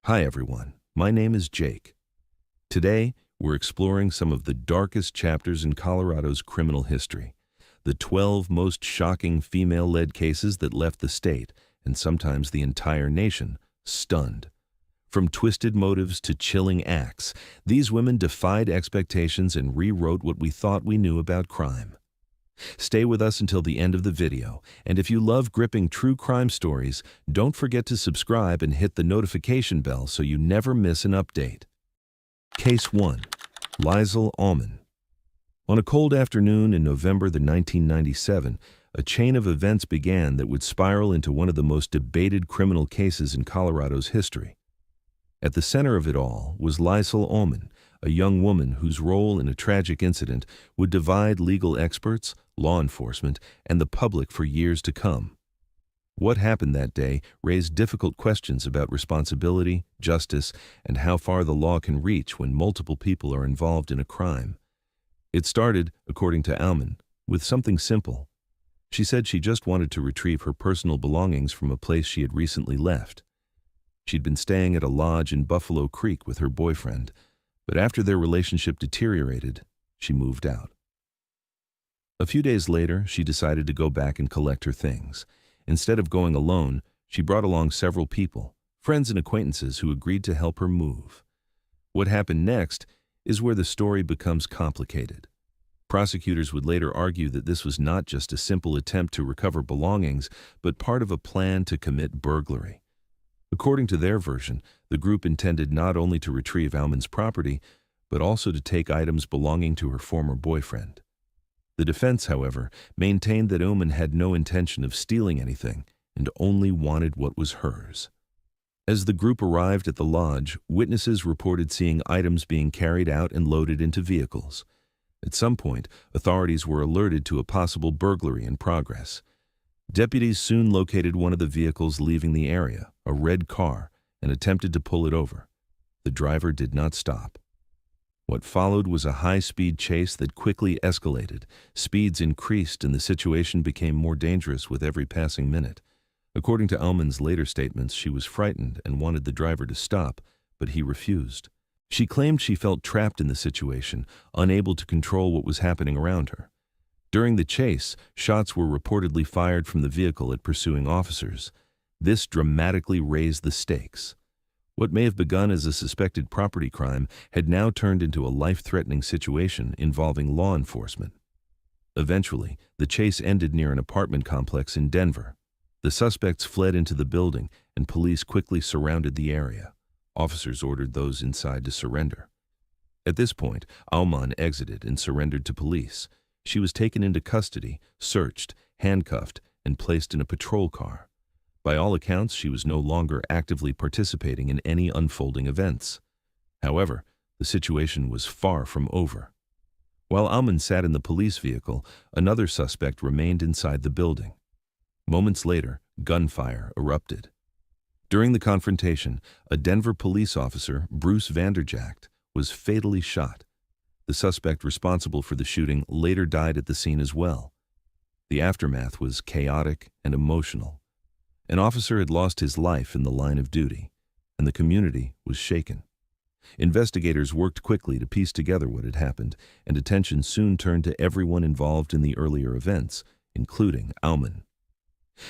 Hi everyone, my name is Jake. Today, we're exploring some of the darkest chapters in Colorado's criminal history, the 12 most shocking female-led cases that left the state, and sometimes the entire nation, stunned. From twisted motives to chilling acts, these women defied expectations and rewrote what we thought we knew about crime. Stay with us until the end of the video, and if you love gripping true crime stories, don't forget to subscribe and hit the notification bell so you never miss an update. Case 1. Liesl Allman. On a cold afternoon in November 1997, a chain of events began that would spiral into one of the most debated criminal cases in Colorado's history. At the center of it all was Liesl Allman, a young woman whose role in a tragic incident would divide legal experts, law enforcement, and the public for years to come. What happened that day raised difficult questions about responsibility, justice, and how far the law can reach when multiple people are involved in a crime. It started, according to Allman, with something simple. She said she just wanted to retrieve her personal belongings from a place she had recently left. She'd been staying at a lodge in Buffalo Creek with her boyfriend, but after their relationship deteriorated, she moved out. A few days later, she decided to go back and collect her things. Instead of going alone, she brought along several people, friends and acquaintances who agreed to help her move. What happened next is where the story becomes complicated. Prosecutors would later argue that this was not just a simple attempt to recover belongings, but part of a plan to commit burglary. According to their version, the group intended not only to retrieve Allman's property, but also to take items belonging to her former boyfriend. The defense, however, maintained that Allman had no intention of stealing anything and only wanted what was hers. As the group arrived at the lodge, witnesses reported seeing items being carried out and loaded into vehicles. At some point, authorities were alerted to a possible burglary in progress. Deputies soon located one of the vehicles leaving the area, a red car, and attempted to pull it over. The driver did not stop. What followed was a high-speed chase that quickly escalated. Speeds increased and the situation became more dangerous with every passing minute. According to Allman's later statements, she was frightened and wanted the driver to stop, but he refused. She claimed she felt trapped in the situation, unable to control what was happening around her. During the chase, shots were reportedly fired from the vehicle at pursuing officers. This dramatically raised the stakes. What may have begun as a suspected property crime had now turned into a life-threatening situation involving law enforcement. Eventually, the chase ended near an apartment complex in Denver. The suspects fled into the building, and police quickly surrounded the area. Officers ordered those inside to surrender. At this point, Allman exited and surrendered to police. She was taken into custody, searched, handcuffed, and placed in a patrol car. By all accounts, she was no longer actively participating in any unfolding events. However, the situation was far from over. While Allman sat in the police vehicle, another suspect remained inside the building. Moments later, gunfire erupted. During the confrontation, a Denver police officer, Bruce Vanderjagt, was fatally shot. The suspect responsible for the shooting later died at the scene as well. The aftermath was chaotic and emotional. An officer had lost his life in the line of duty, and the community was shaken. Investigators worked quickly to piece together what had happened, and attention soon turned to everyone involved in the earlier events, including Allman.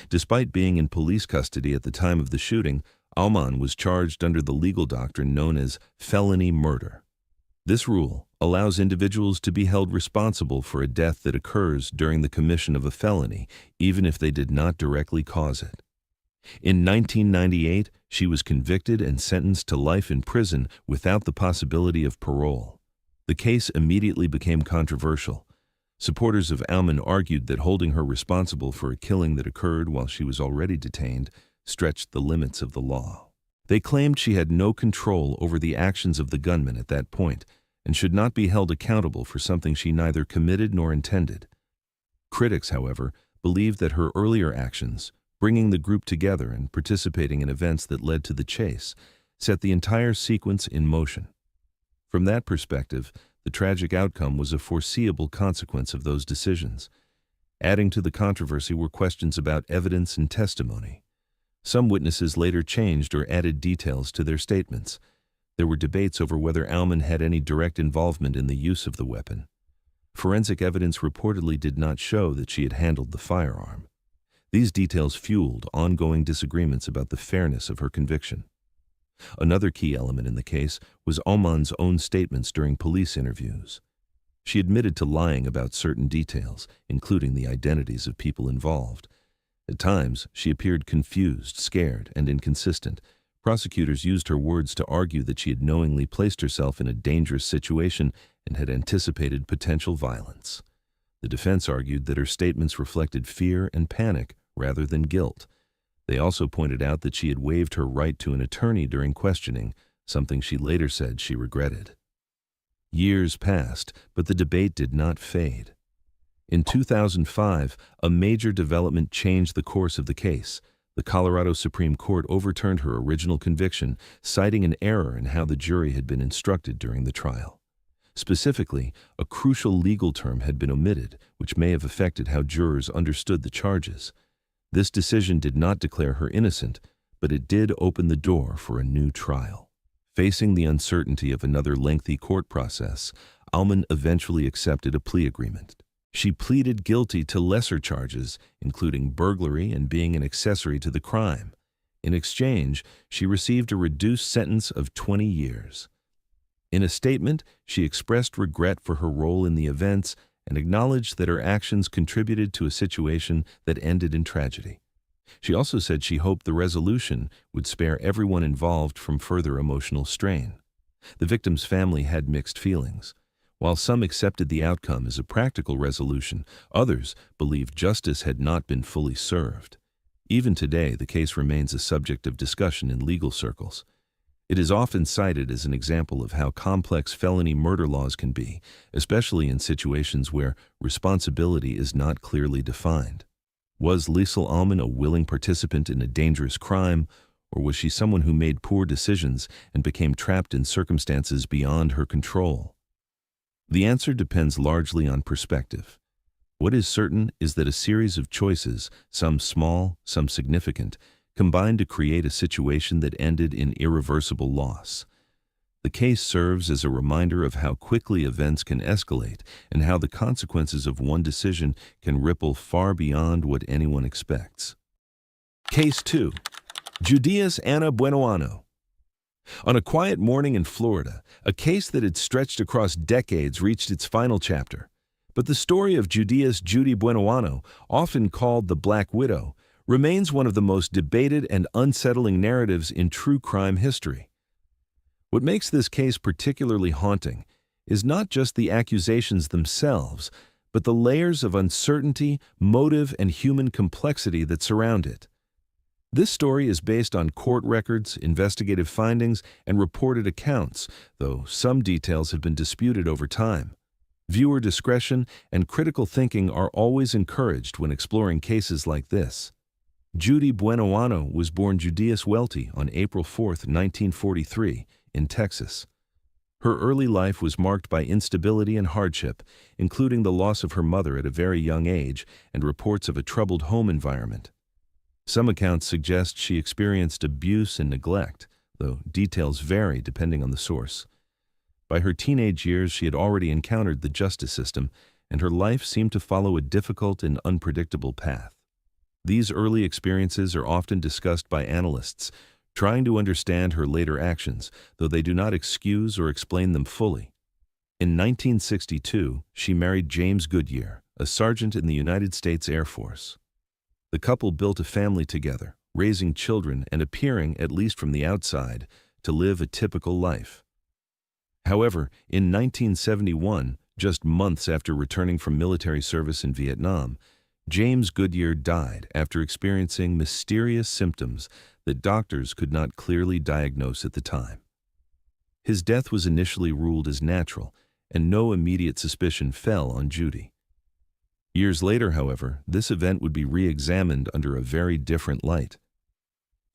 Despite being in police custody at the time of the shooting, Allman was charged under the legal doctrine known as felony murder. This rule allows individuals to be held responsible for a death that occurs during the commission of a felony, even if they did not directly cause it. In 1998, she was convicted and sentenced to life in prison without the possibility of parole. The case immediately became controversial. Supporters of Allman argued that holding her responsible for a killing that occurred while she was already detained stretched the limits of the law. They claimed she had no control over the actions of the gunman at that point and should not be held accountable for something she neither committed nor intended. Critics, however, believed that her earlier actions, bringing the group together and participating in events that led to the chase, set the entire sequence in motion. From that perspective, the tragic outcome was a foreseeable consequence of those decisions. Adding to the controversy were questions about evidence and testimony. Some witnesses later changed or added details to their statements. There were debates over whether Aumann had any direct involvement in the use of the weapon. Forensic evidence reportedly did not show that she had handled the firearm. These details fueled ongoing disagreements about the fairness of her conviction. Another key element in the case was Aumann's own statements during police interviews. She admitted to lying about certain details, including the identities of people involved. At times, she appeared confused, scared, and inconsistent. Prosecutors used her words to argue that she had knowingly placed herself in a dangerous situation and had anticipated potential violence. The defense argued that her statements reflected fear and panic rather than guilt. They also pointed out that she had waived her right to an attorney during questioning, something she later said she regretted. Years passed, but the debate did not fade. In 2005, a major development changed the course of the case. The Colorado Supreme Court overturned her original conviction, citing an error in how the jury had been instructed during the trial. Specifically, a crucial legal term had been omitted, which may have affected how jurors understood the charges. This decision did not declare her innocent, but it did open the door for a new trial. Facing the uncertainty of another lengthy court process, Aumann eventually accepted a plea agreement. She pleaded guilty to lesser charges, including burglary and being an accessory to the crime. In exchange, she received a reduced sentence of 20 years. In a statement, she expressed regret for her role in the events and acknowledged that her actions contributed to a situation that ended in tragedy. She also said she hoped the resolution would spare everyone involved from further emotional strain. The victim's family had mixed feelings. While some accepted the outcome as a practical resolution, others believed justice had not been fully served. Even today, the case remains a subject of discussion in legal circles. It is often cited as an example of how complex felony murder laws can be, especially in situations where responsibility is not clearly defined. Was Liesl Aumann a willing participant in a dangerous crime, or was she someone who made poor decisions and became trapped in circumstances beyond her control? The answer depends largely on perspective. What is certain is that a series of choices, some small, some significant, combined to create a situation that ended in irreversible loss. The case serves as a reminder of how quickly events can escalate and how the consequences of one decision can ripple far beyond what anyone expects. Case 2. Judias Ana Buenoano. On a quiet morning in Florida, a case that had stretched across decades reached its final chapter. But the story of Judias Judy Buenoano, often called the Black Widow, remains one of the most debated and unsettling narratives in true crime history. What makes this case particularly haunting is not just the accusations themselves, but the layers of uncertainty, motive, and human complexity that surround it. This story is based on court records, investigative findings, and reported accounts, though some details have been disputed over time. Viewer discretion and critical thinking are always encouraged when exploring cases like this. Judy Buenoano was born Judias Welty on April 4, 1943, in Texas. Her early life was marked by instability and hardship, including the loss of her mother at a very young age and reports of a troubled home environment. Some accounts suggest she experienced abuse and neglect, though details vary depending on the source. By her teenage years, she had already encountered the justice system, and her life seemed to follow a difficult and unpredictable path. These early experiences are often discussed by analysts, trying to understand her later actions, though they do not excuse or explain them fully. In 1962, she married James Goodyear, a sergeant in the United States Air Force. The couple built a family together, raising children and appearing, at least from the outside, to live a typical life. However, in 1971, just months after returning from military service in Vietnam, James Goodyear died after experiencing mysterious symptoms that doctors could not clearly diagnose at the time. His death was initially ruled as natural, and no immediate suspicion fell on Judy. Years later, however, this event would be re-examined under a very different light.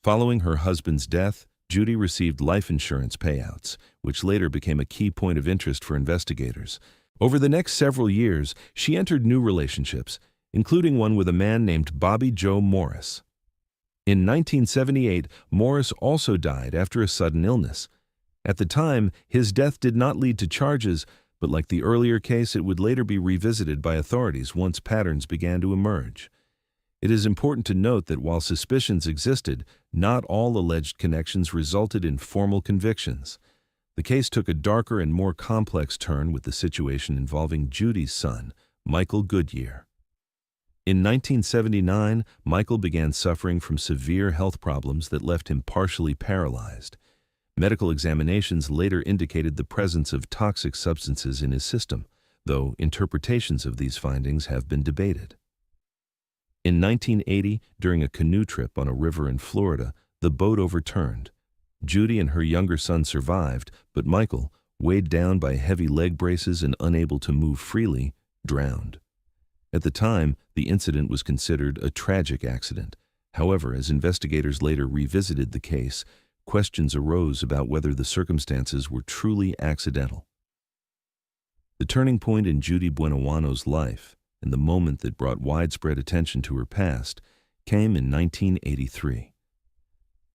Following her husband's death, Judy received life insurance payouts, which later became a key point of interest for investigators. Over the next several years, she entered new relationships, including one with a man named Bobby Joe Morris. In 1978, Morris also died after a sudden illness. At the time, his death did not lead to charges, but like the earlier case, it would later be revisited by authorities once patterns began to emerge. It is important to note that while suspicions existed, not all alleged connections resulted in formal convictions. The case took a darker and more complex turn with the situation involving Judy's son, Michael Goodyear. In 1979, Michael began suffering from severe health problems that left him partially paralyzed. Medical examinations later indicated the presence of toxic substances in his system, though interpretations of these findings have been debated. In 1980, during a canoe trip on a river in Florida, the boat overturned. Judy and her younger son survived, but Michael, weighed down by heavy leg braces and unable to move freely, drowned. At the time, the incident was considered a tragic accident. However, as investigators later revisited the case, questions arose about whether the circumstances were truly accidental. The turning point in Judy Buenoano's life, and the moment that brought widespread attention to her past, came in 1983.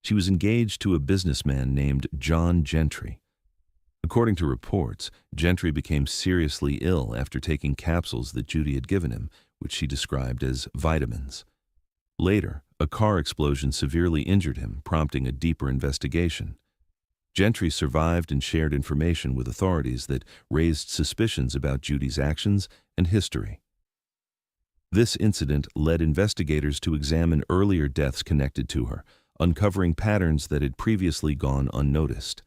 She was engaged to a businessman named John Gentry. According to reports, Gentry became seriously ill after taking capsules that Judy had given him, which she described as vitamins. Later, a car explosion severely injured him, prompting a deeper investigation. Gentry survived and shared information with authorities that raised suspicions about Judy's actions and history. This incident led investigators to examine earlier deaths connected to her, uncovering patterns that had previously gone unnoticed.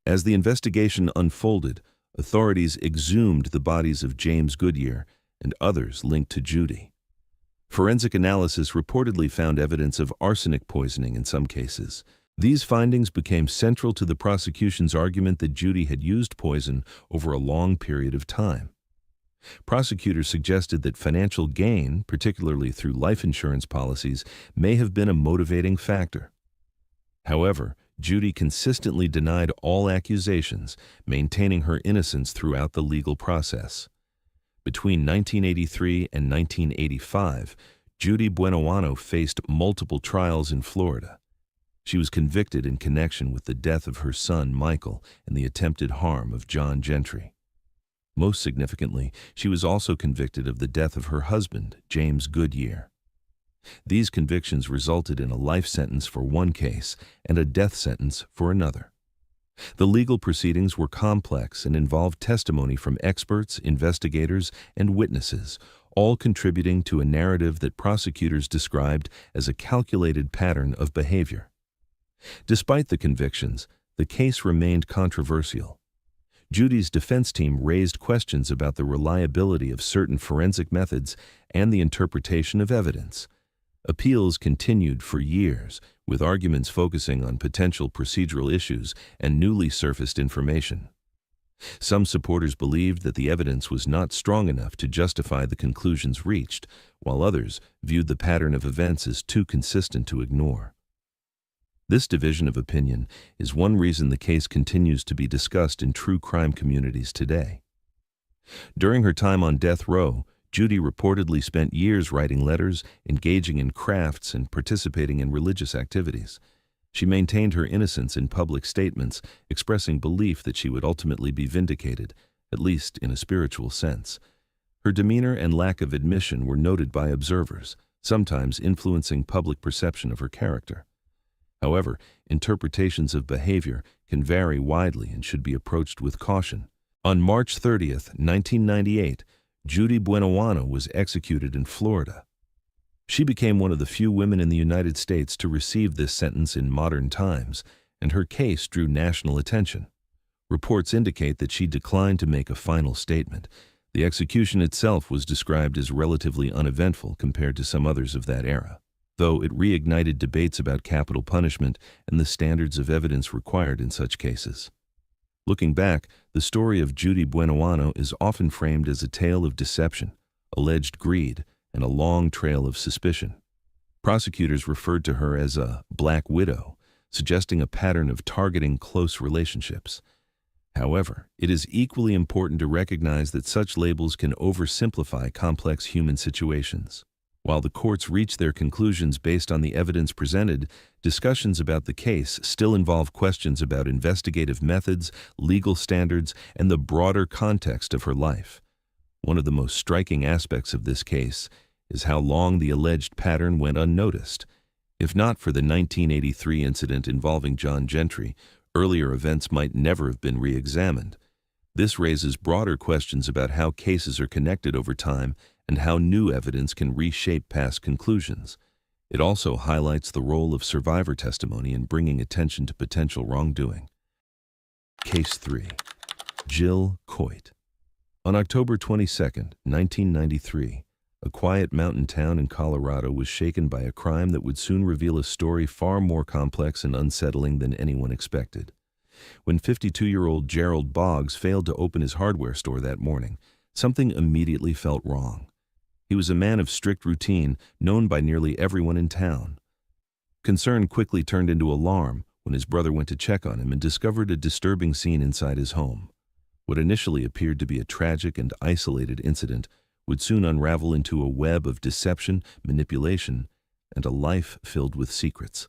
As the investigation unfolded, authorities exhumed the bodies of James Goodyear and others linked to Judy. Forensic analysis reportedly found evidence of arsenic poisoning in some cases. These findings became central to the prosecution's argument that Judy had used poison over a long period of time. Prosecutors suggested that financial gain, particularly through life insurance policies, may have been a motivating factor. However, Judy consistently denied all accusations, maintaining her innocence throughout the legal process. Between 1983 and 1985, Judy Buenoano faced multiple trials in Florida. She was convicted in connection with the death of her son, Michael, and the attempted harm of John Gentry. Most significantly, she was also convicted of the death of her husband, James Goodyear. These convictions resulted in a life sentence for one case and a death sentence for another. The legal proceedings were complex and involved testimony from experts, investigators, and witnesses, all contributing to a narrative that prosecutors described as a calculated pattern of behavior. Despite the convictions, the case remained controversial. Judy's defense team raised questions about the reliability of certain forensic methods and the interpretation of evidence. Appeals continued for years, with arguments focusing on potential procedural issues and newly surfaced information. Some supporters believed that the evidence was not strong enough to justify the conclusions reached, while others viewed the pattern of events as too consistent to ignore. This division of opinion is one reason the case continues to be discussed in true crime communities today. During her time on death row, Judy reportedly spent years writing letters, engaging in crafts, and participating in religious activities. She maintained her innocence in public statements, expressing belief that she would ultimately be vindicated, at least in a spiritual sense. Her demeanor and lack of admission were noted by observers, sometimes influencing public perception of her character. However, interpretations of behavior can vary widely and should be approached with caution. On March 30, 1998, Judy Buenoano was executed in Florida. She became one of the few women in the United States to receive this sentence in modern times, and her case drew national attention. Reports indicate that she declined to make a final statement. The execution itself was described as relatively uneventful compared to some others of that era, though it reignited debates about capital punishment and the standards of evidence required in such cases. Looking back, the story of Judy Buenoano is often framed as a tale of deception, alleged greed, and a long trail of suspicion. Prosecutors referred to her as a black widow, suggesting a pattern of targeting close relationships. However, it is equally important to recognize that such labels can oversimplify complex human situations. While the courts reach their conclusions based on the evidence presented, discussions about the case still involve questions about investigative methods, legal standards, and the broader context of her life. One of the most striking aspects of this case is how long the alleged pattern went unnoticed. If not for the 1983 incident involving John Gentry, earlier events might never have been re-examined. This raises broader questions about how cases are connected over time and how new evidence can reshape past conclusions. It also highlights the role of survivor testimony in bringing attention to potential wrongdoing. Case 3. Jill Coit. On October 22, 1993, a quiet mountain town in Colorado was shaken by a crime that would soon reveal a story far more complex and unsettling than anyone expected. When 52-year-old Gerald Boggs failed to open his hardware store that morning, something immediately felt wrong. He was a man of strict routine, known by nearly everyone in town. Concern quickly turned into alarm when his brother went to check on him and discovered a disturbing scene inside his home. What initially appeared to be a tragic and isolated incident would soon unravel into a web of deception, manipulation, and a life filled with secrets.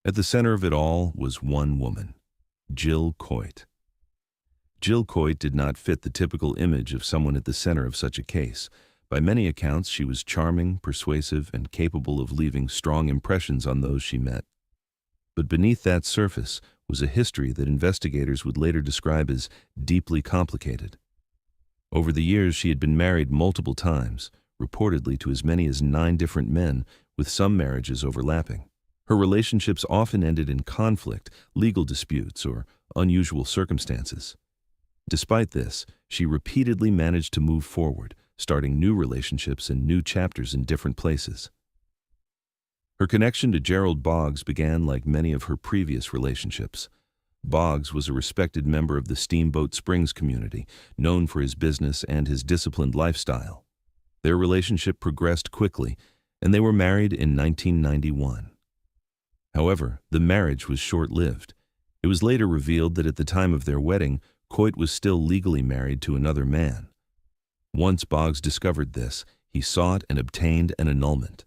At the center of it all was one woman, Jill Coit. Jill Coit did not fit the typical image of someone at the center of such a case. By many accounts, she was charming, persuasive, and capable of leaving strong impressions on those she met. But beneath that surface was a history that investigators would later describe as deeply complicated. Over the years, she had been married multiple times, reportedly to as many as 9 different men, with some marriages overlapping. Her relationships often ended in conflict, legal disputes, or unusual circumstances. Despite this, she repeatedly managed to move forward, starting new relationships and new chapters in different places. Her connection to Gerald Boggs began like many of her previous relationships. Boggs was a respected member of the Steamboat Springs community, known for his business and his disciplined lifestyle. Their relationship progressed quickly, and they were married in 1991. However, the marriage was short-lived. It was later revealed that at the time of their wedding, Coit was still legally married to another man. Once Boggs discovered this, he sought and obtained an annulment.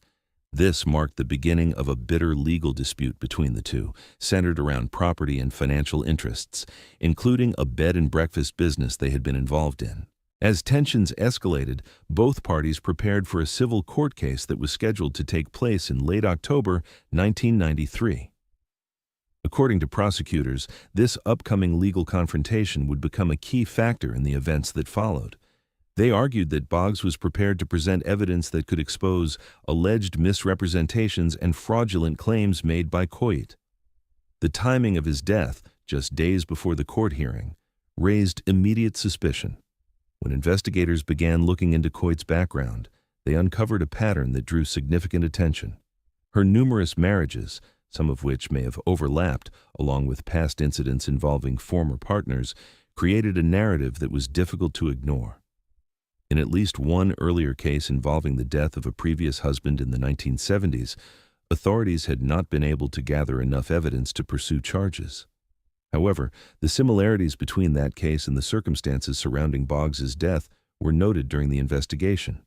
This marked the beginning of a bitter legal dispute between the two, centered around property and financial interests, including a bed and breakfast business they had been involved in. As tensions escalated, both parties prepared for a civil court case that was scheduled to take place in late October 1993. According to prosecutors, this upcoming legal confrontation would become a key factor in the events that followed. They argued that Boggs was prepared to present evidence that could expose alleged misrepresentations and fraudulent claims made by Coit. The timing of his death, just days before the court hearing, raised immediate suspicion. When investigators began looking into Coit's background, they uncovered a pattern that drew significant attention. Her numerous marriages, some of which may have overlapped, along with past incidents involving former partners, created a narrative that was difficult to ignore. In at least one earlier case involving the death of a previous husband in the 1970s, authorities had not been able to gather enough evidence to pursue charges. However, the similarities between that case and the circumstances surrounding Boggs's death were noted during the investigation.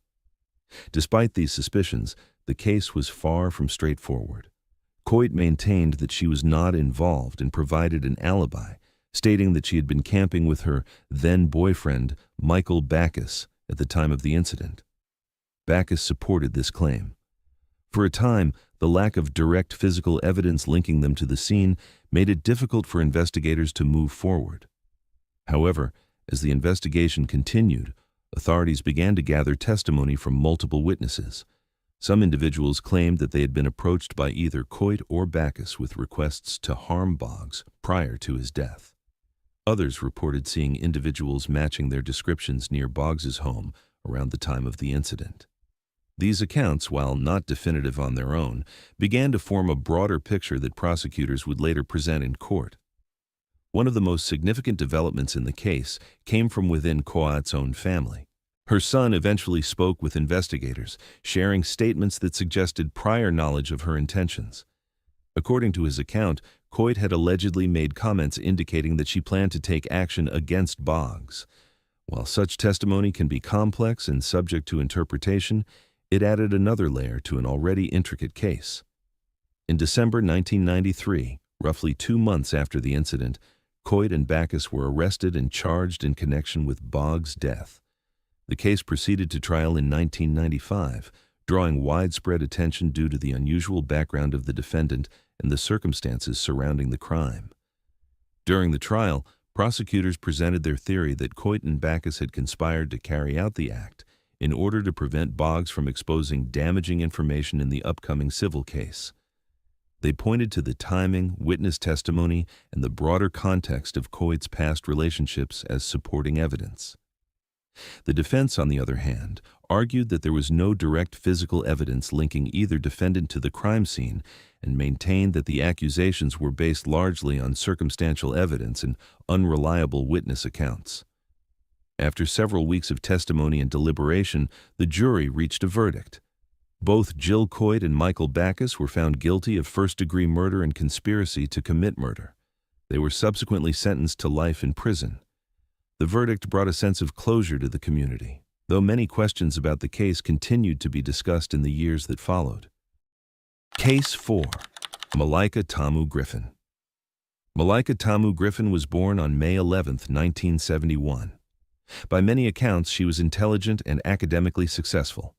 Despite these suspicions, the case was far from straightforward. Coit maintained that she was not involved and provided an alibi, stating that she had been camping with her then-boyfriend, Michael Backus, at the time of the incident. Backus supported this claim. For a time, the lack of direct physical evidence linking them to the scene made it difficult for investigators to move forward. However, as the investigation continued, authorities began to gather testimony from multiple witnesses. Some individuals claimed that they had been approached by either Coit or Backus with requests to harm Boggs prior to his death. Others reported seeing individuals matching their descriptions near Boggs's home around the time of the incident. These accounts, while not definitive on their own, began to form a broader picture that prosecutors would later present in court. One of the most significant developments in the case came from within Coit's own family. Her son eventually spoke with investigators, sharing statements that suggested prior knowledge of her intentions. According to his account, Coit had allegedly made comments indicating that she planned to take action against Boggs. While such testimony can be complex and subject to interpretation, It added another layer to an already intricate case. In December 1993, roughly 2 months after the incident, Coit and Backus were arrested and charged in connection with Boggs' death. The case proceeded to trial in 1995, drawing widespread attention due to the unusual background of the defendant and the circumstances surrounding the crime. During the trial, prosecutors presented their theory that Coit and Backus had conspired to carry out the act in order to prevent Boggs from exposing damaging information in the upcoming civil case. They pointed to the timing, witness testimony, and the broader context of Coit's past relationships as supporting evidence. The defense, on the other hand, argued that there was no direct physical evidence linking either defendant to the crime scene and maintained that the accusations were based largely on circumstantial evidence and unreliable witness accounts. After several weeks of testimony and deliberation, the jury reached a verdict. Both Jill Coit and Michael Backus were found guilty of first-degree murder and conspiracy to commit murder. They were subsequently sentenced to life in prison. The verdict brought a sense of closure to the community, though many questions about the case continued to be discussed in the years that followed. Case 4. Malaika Tamu Griffin. Malaika Tamu Griffin was born on May 11, 1971. By many accounts, she was intelligent and academically successful.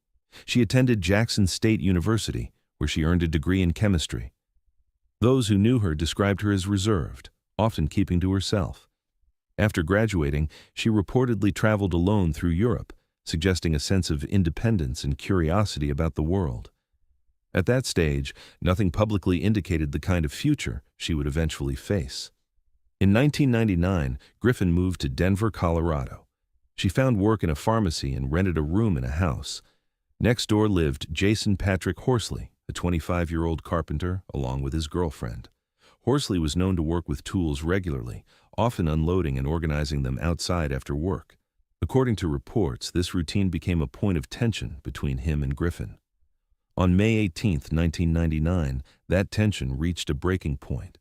She attended Jackson State University, where she earned a degree in chemistry. Those who knew her described her as reserved, often keeping to herself. After graduating, she reportedly traveled alone through Europe, suggesting a sense of independence and curiosity about the world. At that stage, nothing publicly indicated the kind of future she would eventually face. In 1999, Griffin moved to Denver, Colorado. She found work in a pharmacy and rented a room in a house. Next door lived Jason Patrick Horsley, a 25-year-old carpenter, along with his girlfriend. Horsley was known to work with tools regularly, often unloading and organizing them outside after work. According to reports, this routine became a point of tension between him and Griffin. On May 18, 1999, that tension reached a breaking point.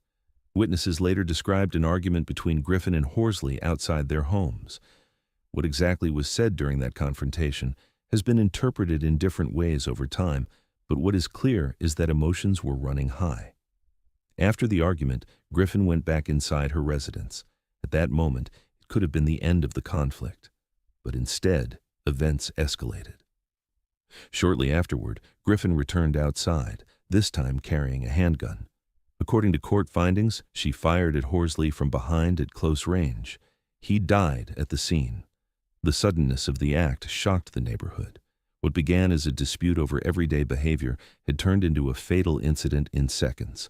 Witnesses later described an argument between Griffin and Horsley outside their homes. What exactly was said during that confrontation has been interpreted in different ways over time, but what is clear is that emotions were running high. After the argument, Griffin went back inside her residence. At that moment, it could have been the end of the conflict. But instead, events escalated. Shortly afterward, Griffin returned outside, this time carrying a handgun. According to court findings, she fired at Horsley from behind at close range. He died at the scene. The suddenness of the act shocked the neighborhood. What began as a dispute over everyday behavior had turned into a fatal incident in seconds.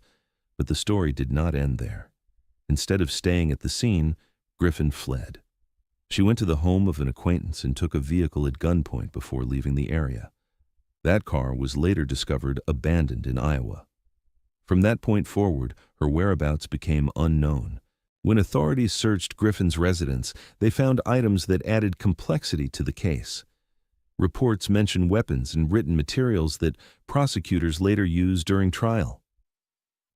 But the story did not end there. Instead of staying at the scene, Griffin fled. She went to the home of an acquaintance and took a vehicle at gunpoint before leaving the area. That car was later discovered abandoned in Iowa. From that point forward, her whereabouts became unknown. When authorities searched Griffin's residence, they found items that added complexity to the case. Reports mention weapons and written materials that prosecutors later used during trial.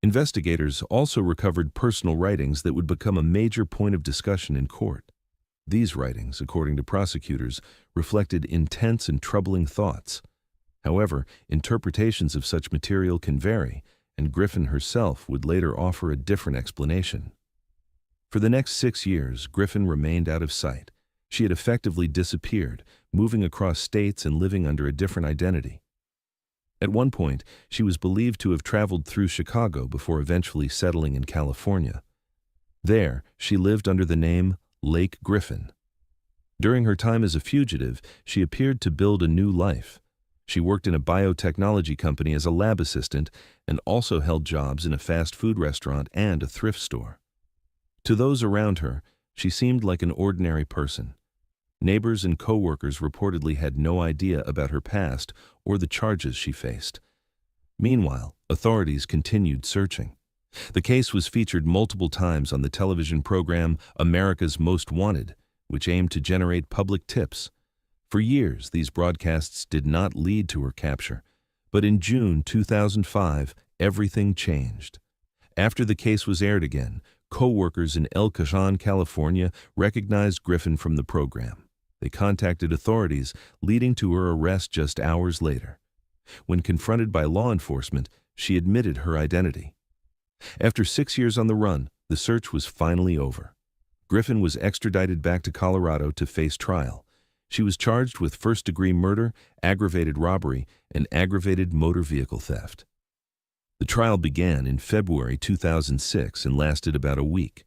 Investigators also recovered personal writings that would become a major point of discussion in court. These writings, according to prosecutors, reflected intense and troubling thoughts. However, interpretations of such material can vary, and Griffin herself would later offer a different explanation. For the next 6 years, Griffin remained out of sight. She had effectively disappeared, moving across states and living under a different identity. At one point, she was believed to have traveled through Chicago before eventually settling in California. There, she lived under the name Lake Griffin. During her time as a fugitive, she appeared to build a new life. She worked in a biotechnology company as a lab assistant and also held jobs in a fast food restaurant and a thrift store. To those around her, she seemed like an ordinary person. Neighbors and co-workers reportedly had no idea about her past or the charges she faced. Meanwhile, authorities continued searching. The case was featured multiple times on the television program America's Most Wanted, which aimed to generate public tips. For years, these broadcasts did not lead to her capture, but in June 2005, everything changed. After the case was aired again, co-workers in El Cajon, California, recognized Griffin from the program. They contacted authorities, leading to her arrest just hours later. When confronted by law enforcement, she admitted her identity. After 6 years on the run, the search was finally over. Griffin was extradited back to Colorado to face trial. She was charged with first-degree murder, aggravated robbery, and aggravated motor vehicle theft. The trial began in February 2006 and lasted about a week.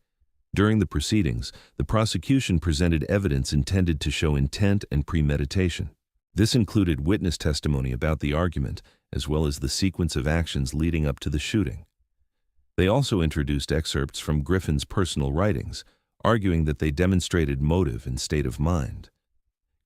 During the proceedings, the prosecution presented evidence intended to show intent and premeditation. This included witness testimony about the argument, as well as the sequence of actions leading up to the shooting. They also introduced excerpts from Griffin's personal writings, arguing that they demonstrated motive and state of mind.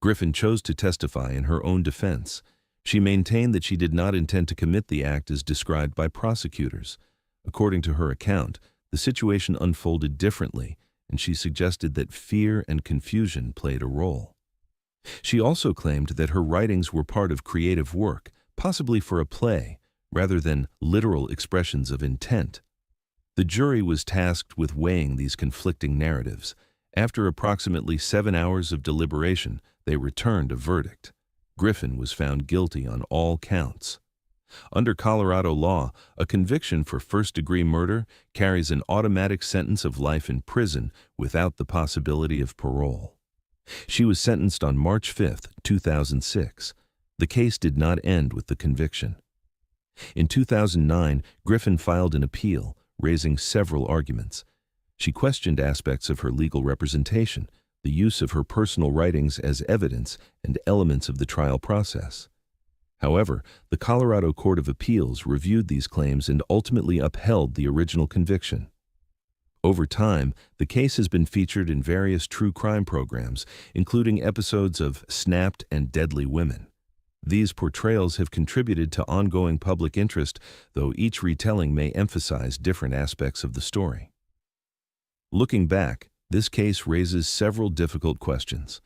Griffin chose to testify in her own defense. She maintained that she did not intend to commit the act as described by prosecutors. According to her account, the situation unfolded differently, and she suggested that fear and confusion played a role. She also claimed that her writings were part of creative work, possibly for a play, rather than literal expressions of intent. The jury was tasked with weighing these conflicting narratives. After approximately 7 hours of deliberation, they returned a verdict. Griffin was found guilty on all counts. Under Colorado law, a conviction for first-degree murder carries an automatic sentence of life in prison without the possibility of parole. She was sentenced on March 5, 2006. The case did not end with the conviction. In 2009, Griffin filed an appeal, raising several arguments. She questioned aspects of her legal representation, the use of her personal writings as evidence, and elements of the trial process. However, the Colorado Court of Appeals reviewed these claims and ultimately upheld the original conviction. Over time, the case has been featured in various true crime programs, including episodes of Snapped and Deadly Women. These portrayals have contributed to ongoing public interest, though each retelling may emphasize different aspects of the story. Looking back, this case raises several difficult questions.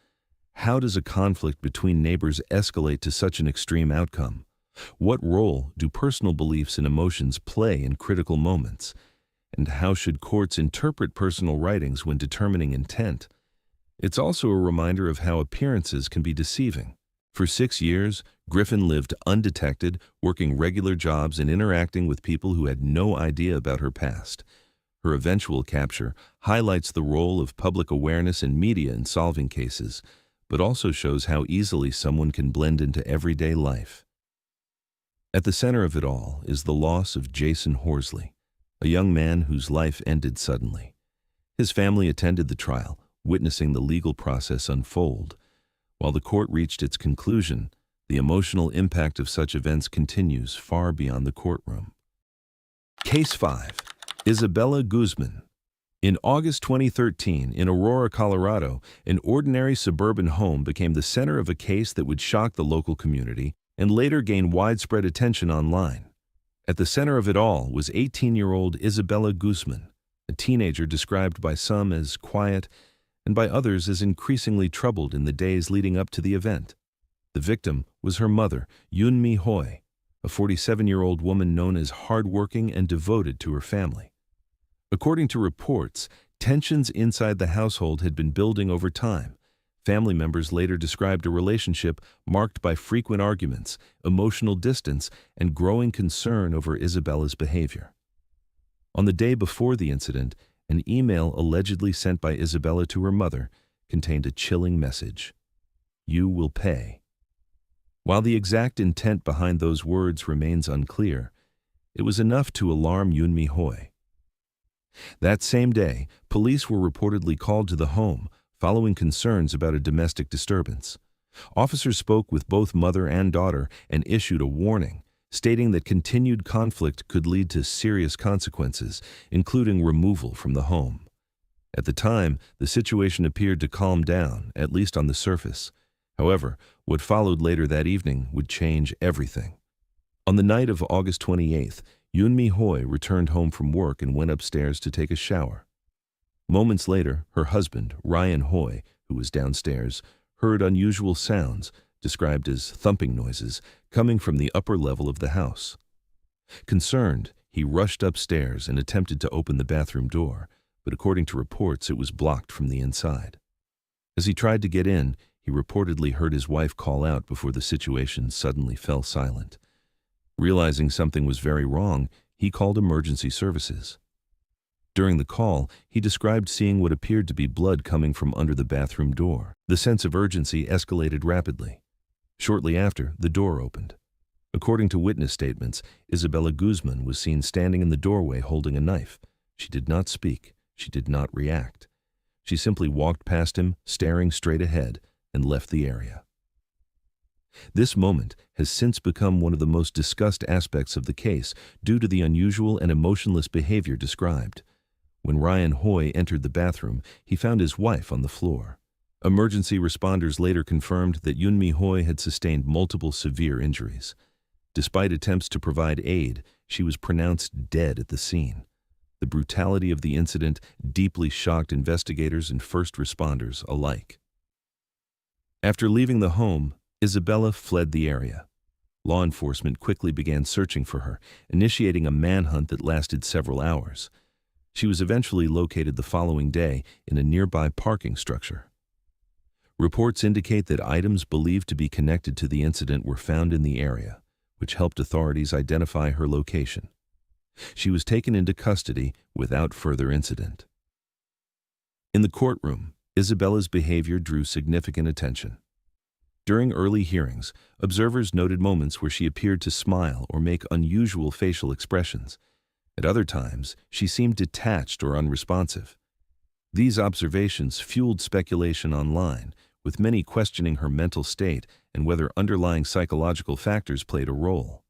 How does a conflict between neighbors escalate to such an extreme outcome? What role do personal beliefs and emotions play in critical moments? And how should courts interpret personal writings when determining intent? It's also a reminder of how appearances can be deceiving. For 6 years, Griffin lived undetected, working regular jobs and interacting with people who had no idea about her past. Her eventual capture highlights the role of public awareness and media in solving cases, but also shows how easily someone can blend into everyday life. At the center of it all is the loss of Jason Horsley, a young man whose life ended suddenly. His family attended the trial, witnessing the legal process unfold. While the court reached its conclusion, the emotional impact of such events continues far beyond the courtroom. Case 5. Isabella Guzman. In August 2013, in Aurora, Colorado, an ordinary suburban home became the center of a case that would shock the local community and later gain widespread attention online. At the center of it all was 18-year-old Isabella Guzman, a teenager described by some as quiet and by others as increasingly troubled in the days leading up to the event. The victim was her mother, Yunmi Hoy, a 47-year-old woman known as hardworking and devoted to her family. According to reports, tensions inside the household had been building over time. Family members later described a relationship marked by frequent arguments, emotional distance, and growing concern over Isabella's behavior. On the day before the incident, an email allegedly sent by Isabella to her mother contained a chilling message: "You will pay." While the exact intent behind those words remains unclear, it was enough to alarm Yunmi Hoy. That same day, police were reportedly called to the home, following concerns about a domestic disturbance. Officers spoke with both mother and daughter and issued a warning, stating that continued conflict could lead to serious consequences, including removal from the home. At the time, the situation appeared to calm down, at least on the surface. However, what followed later that evening would change everything. On the night of August 28th, Yunmi Hoy returned home from work and went upstairs to take a shower. Moments later, her husband, Ryan Hoy, who was downstairs, heard unusual sounds, described as thumping noises, coming from the upper level of the house. Concerned, he rushed upstairs and attempted to open the bathroom door, but according to reports, it was blocked from the inside. As he tried to get in, He reportedly heard his wife call out before the situation suddenly fell silent. Realizing something was very wrong, he called emergency services. During the call, he described seeing what appeared to be blood coming from under the bathroom door. The sense of urgency escalated rapidly. Shortly after, the door opened. According to witness statements, Isabella Guzman was seen standing in the doorway holding a knife. She did not speak. She did not react. She simply walked past him, staring straight ahead, and left the area. This moment has since become one of the most discussed aspects of the case due to the unusual and emotionless behavior described. When Ryan Hoy entered the bathroom, he found his wife on the floor. Emergency responders later confirmed that Yunmi Hoy had sustained multiple severe injuries. Despite attempts to provide aid, she was pronounced dead at the scene. The brutality of the incident deeply shocked investigators and first responders alike. After leaving the home, Isabella fled the area. Law enforcement quickly began searching for her, initiating a manhunt that lasted several hours. She was eventually located the following day in a nearby parking structure. Reports indicate that items believed to be connected to the incident were found in the area, which helped authorities identify her location. She was taken into custody without further incident. In the courtroom, Isabella's behavior drew significant attention. During early hearings, observers noted moments where she appeared to smile or make unusual facial expressions. At other times, she seemed detached or unresponsive. These observations fueled speculation online, with many questioning her mental state and whether underlying psychological factors played a role.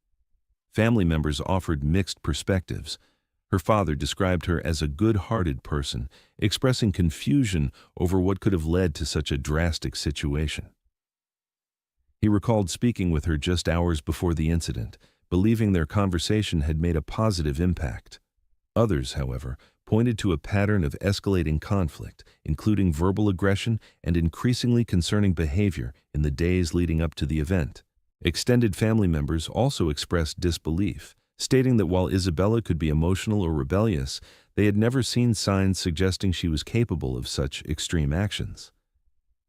Family members offered mixed perspectives. Her father described her as a good-hearted person, expressing confusion over what could have led to such a drastic situation. He recalled speaking with her just hours before the incident, believing their conversation had made a positive impact. Others, however, pointed to a pattern of escalating conflict, including verbal aggression and increasingly concerning behavior in the days leading up to the event. Extended family members also expressed disbelief, stating that while Isabella could be emotional or rebellious, they had never seen signs suggesting she was capable of such extreme actions.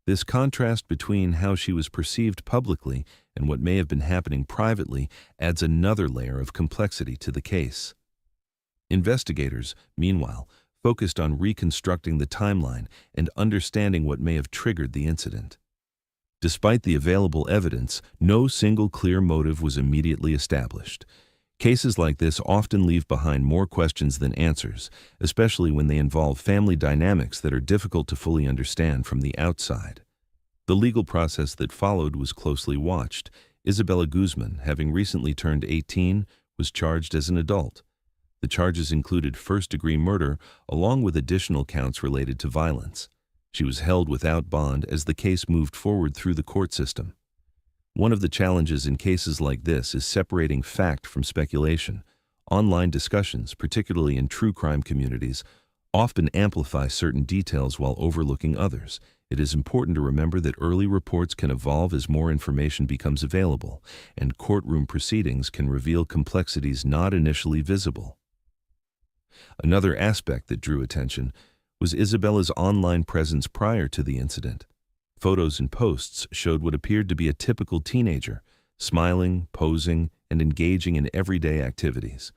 This contrast between how she was perceived publicly and what may have been happening privately adds another layer of complexity to the case. Investigators, meanwhile, focused on reconstructing the timeline and understanding what may have triggered the incident. Despite the available evidence, no single clear motive was immediately established. Cases like this often leave behind more questions than answers, especially when they involve family dynamics that are difficult to fully understand from the outside. The legal process that followed was closely watched. Isabella Guzman, having recently turned 18, was charged as an adult. The charges included first-degree murder, along with additional counts related to violence. She was held without bond as the case moved forward through the court system. One of the challenges in cases like this is separating fact from speculation. Online discussions, particularly in true crime communities, often amplify certain details while overlooking others. It is important to remember that early reports can evolve as more information becomes available, and courtroom proceedings can reveal complexities not initially visible. Another aspect that drew attention was Isabella's online presence prior to the incident. Photos and posts showed what appeared to be a typical teenager, smiling, posing, and engaging in everyday activities.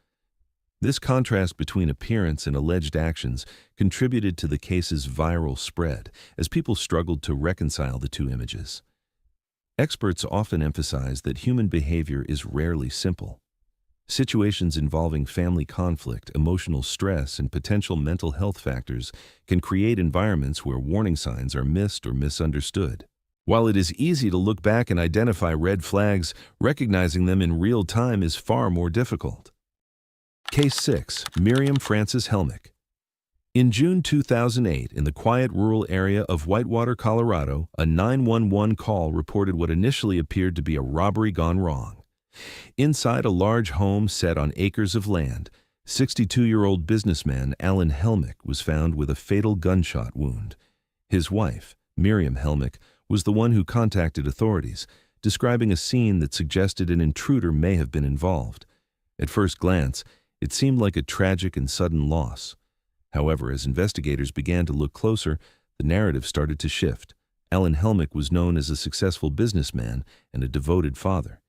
This contrast between appearance and alleged actions contributed to the case's viral spread, as people struggled to reconcile the two images. Experts often emphasize that human behavior is rarely simple. Situations involving family conflict, emotional stress, and potential mental health factors can create environments where warning signs are missed or misunderstood. While it is easy to look back and identify red flags, recognizing them in real time is far more difficult. Case 6. Miriam Frances Helmick. In June 2008, in the quiet rural area of Whitewater, Colorado, a 911 call reported what initially appeared to be a robbery gone wrong. Inside a large home set on acres of land, 62-year-old businessman Alan Helmick was found with a fatal gunshot wound. His wife, Miriam Helmick, was the one who contacted authorities, describing a scene that suggested an intruder may have been involved. At first glance, it seemed like a tragic and sudden loss. However, as investigators began to look closer, the narrative started to shift. Alan Helmick was known as a successful businessman and a devoted father.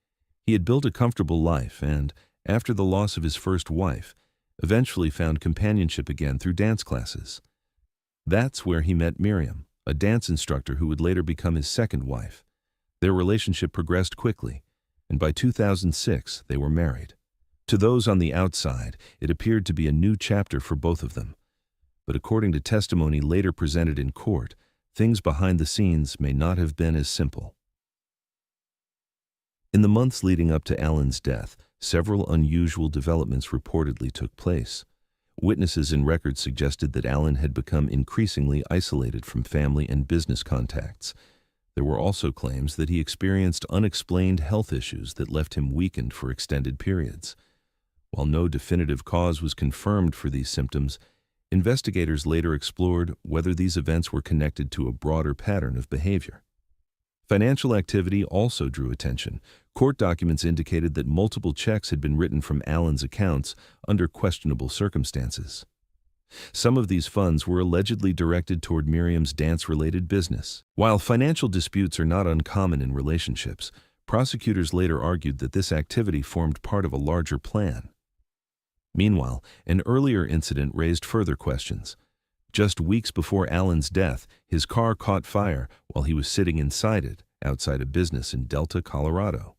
He had built a comfortable life and, after the loss of his first wife, eventually found companionship again through dance classes. That's where he met Miriam, a dance instructor who would later become his second wife. Their relationship progressed quickly, and by 2006 they were married. To those on the outside, it appeared to be a new chapter for both of them. But according to testimony later presented in court, things behind the scenes may not have been as simple. In the months leading up to Alan's death, several unusual developments reportedly took place. Witnesses and records suggested that Alan had become increasingly isolated from family and business contacts. There were also claims that he experienced unexplained health issues that left him weakened for extended periods. While no definitive cause was confirmed for these symptoms, investigators later explored whether these events were connected to a broader pattern of behavior. Financial activity also drew attention. Court documents indicated that multiple checks had been written from Alan's accounts under questionable circumstances. Some of these funds were allegedly directed toward Miriam's dance-related business. While financial disputes are not uncommon in relationships, prosecutors later argued that this activity formed part of a larger plan. Meanwhile, an earlier incident raised further questions. Just weeks before Alan's death, his car caught fire while he was sitting inside it, outside a business in Delta, Colorado.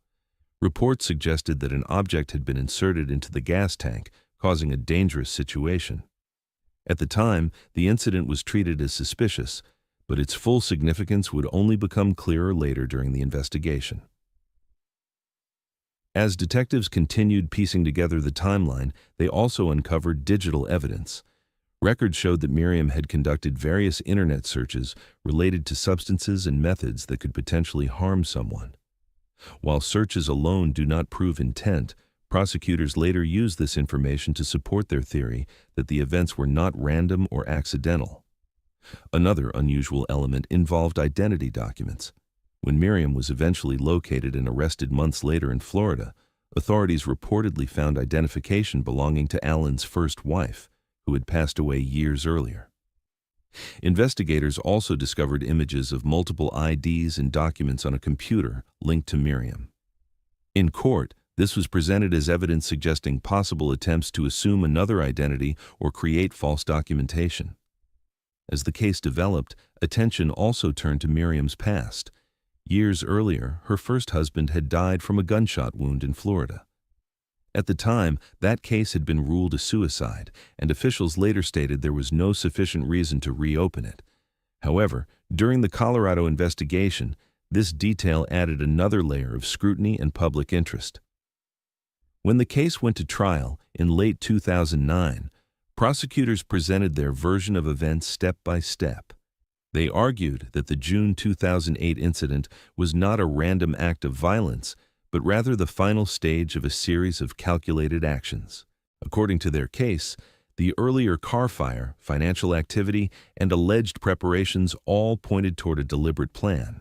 Reports suggested that an object had been inserted into the gas tank, causing a dangerous situation. At the time, the incident was treated as suspicious, but its full significance would only become clearer later during the investigation. As detectives continued piecing together the timeline, they also uncovered digital evidence. Records showed that Miriam had conducted various internet searches related to substances and methods that could potentially harm someone. While searches alone do not prove intent, prosecutors later used this information to support their theory that the events were not random or accidental. Another unusual element involved identity documents. When Miriam was eventually located and arrested months later in Florida, authorities reportedly found identification belonging to Alan's first wife, who had passed away years earlier. Investigators also discovered images of multiple IDs and documents on a computer linked to Miriam. In court, this was presented as evidence suggesting possible attempts to assume another identity or create false documentation. As the case developed, attention also turned to Miriam's past. Years earlier, her first husband had died from a gunshot wound in Florida. At the time, that case had been ruled a suicide, and officials later stated there was no sufficient reason to reopen it. However, during the Colorado investigation, this detail added another layer of scrutiny and public interest. When the case went to trial in late 2009, prosecutors presented their version of events step by step. They argued that the June 2008 incident was not a random act of violence, but rather the final stage of a series of calculated actions. According to their case, the earlier car fire, financial activity, and alleged preparations all pointed toward a deliberate plan.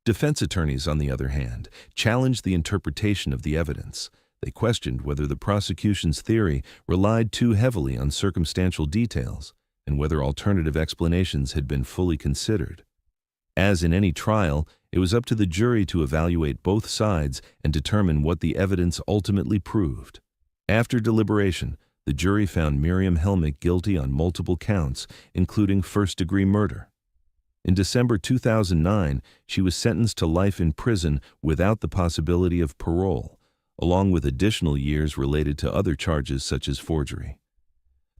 Defense attorneys, on the other hand, challenged the interpretation of the evidence. They questioned whether the prosecution's theory relied too heavily on circumstantial details and whether alternative explanations had been fully considered. As in any trial, it was up to the jury to evaluate both sides and determine what the evidence ultimately proved. After deliberation, the jury found Miriam Helmick guilty on multiple counts, including first-degree murder. In December 2009, she was sentenced to life in prison without the possibility of parole, along with additional years related to other charges such as forgery.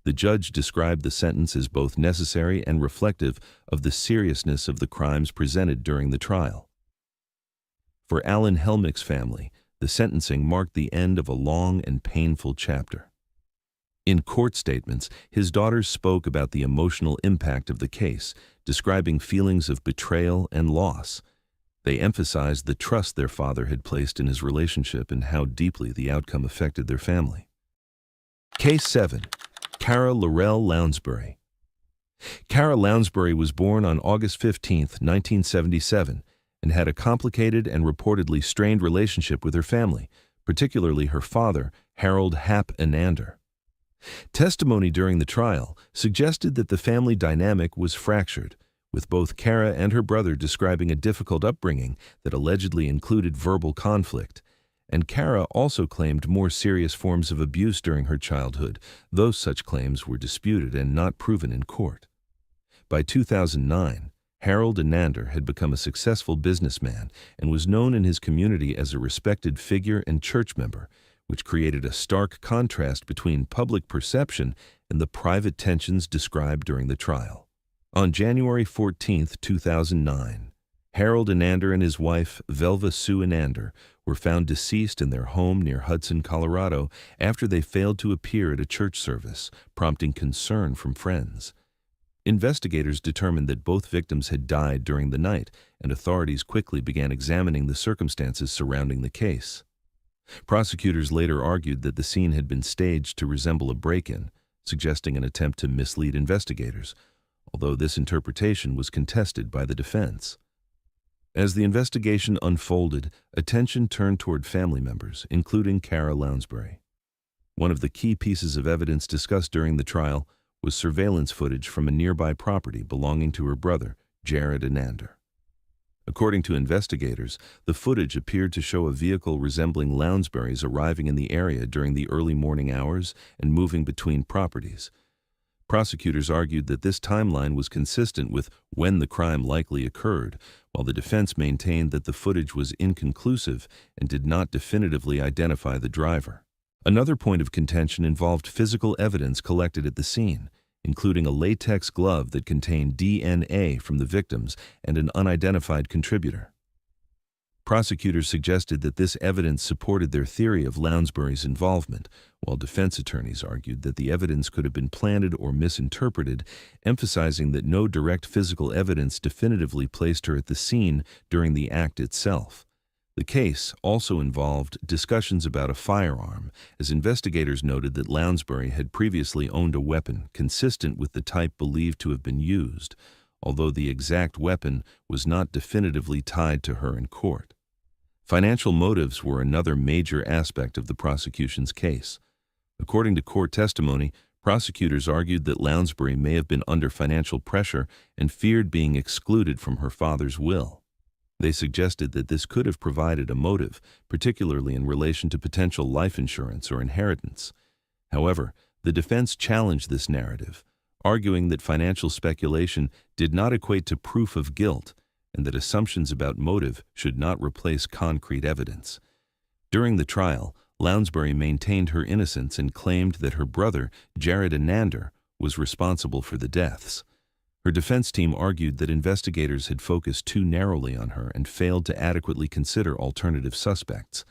The judge described the sentence as both necessary and reflective of the seriousness of the crimes presented during the trial. For Alan Helmick's family, the sentencing marked the end of a long and painful chapter. In court statements, his daughters spoke about the emotional impact of the case, describing feelings of betrayal and loss. They emphasized the trust their father had placed in his relationship and how deeply the outcome affected their family. Case 7. Kara Laurel Lounsbury. Kara Lounsbury was born on August 15, 1977, and had a complicated and reportedly strained relationship with her family, particularly her father, Harold Hap Anander. Testimony during the trial suggested that the family dynamic was fractured, with both Kara and her brother describing a difficult upbringing that allegedly included verbal conflict. And Kara also claimed more serious forms of abuse during her childhood, though such claims were disputed and not proven in court. By 2009, Harold Anandar had become a successful businessman and was known in his community as a respected figure and church member, which created a stark contrast between public perception and the private tensions described during the trial. On January 14, 2009, Harold Anandar and his wife, Velva Sue Anandar, were found deceased in their home near Hudson, Colorado, after they failed to appear at a church service, prompting concern from friends. Investigators determined that both victims had died during the night, and authorities quickly began examining the circumstances surrounding the case. Prosecutors later argued that the scene had been staged to resemble a break-in, suggesting an attempt to mislead investigators, although this interpretation was contested by the defense. As the investigation unfolded, attention turned toward family members, including Kara Lounsbury. One of the key pieces of evidence discussed during the trial was surveillance footage from a nearby property belonging to her brother, Jared Anandar. According to investigators, the footage appeared to show a vehicle resembling Lounsbury's arriving in the area during the early morning hours and moving between properties. Prosecutors argued that this timeline was consistent with when the crime likely occurred, while the defense maintained that the footage was inconclusive and did not definitively identify the driver. Another point of contention involved physical evidence collected at the scene, including a latex glove that contained DNA from the victims and an unidentified contributor. Prosecutors suggested that this evidence supported their theory of Lounsbury's involvement, while defense attorneys argued that the evidence could have been planted or misinterpreted, emphasizing that no direct physical evidence definitively placed her at the scene during the act itself. The case also involved discussions about a firearm, as investigators noted that Lounsbury had previously owned a weapon consistent with the type believed to have been used, although the exact weapon was not definitively tied to her in court. Financial motives were another major aspect of the prosecution's case. According to court testimony, prosecutors argued that Lounsbury may have been under financial pressure and feared being excluded from her father's will. They suggested that this could have provided a motive, particularly in relation to potential life insurance or inheritance. However, the defense challenged this narrative, arguing that financial speculation did not equate to proof of guilt and that assumptions about motive should not replace concrete evidence. During the trial, Lounsbury maintained her innocence and claimed that her brother, Jared Anandar, was responsible for the deaths. Her defense team argued that investigators had focused too narrowly on her and failed to adequately consider alternative suspects.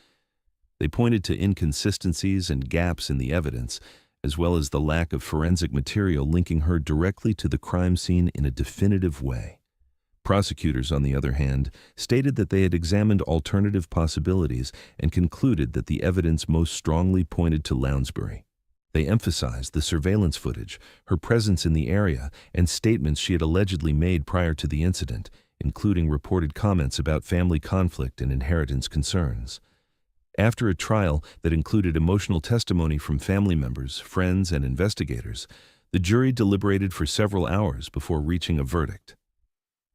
They pointed to inconsistencies and gaps in the evidence, as well as the lack of forensic material linking her directly to the crime scene in a definitive way. Prosecutors, on the other hand, stated that they had examined alternative possibilities and concluded that the evidence most strongly pointed to Lounsbury. They emphasized the surveillance footage, her presence in the area, and statements she had allegedly made prior to the incident, including reported comments about family conflict and inheritance concerns. After a trial that included emotional testimony from family members, friends, and investigators, the jury deliberated for several hours before reaching a verdict.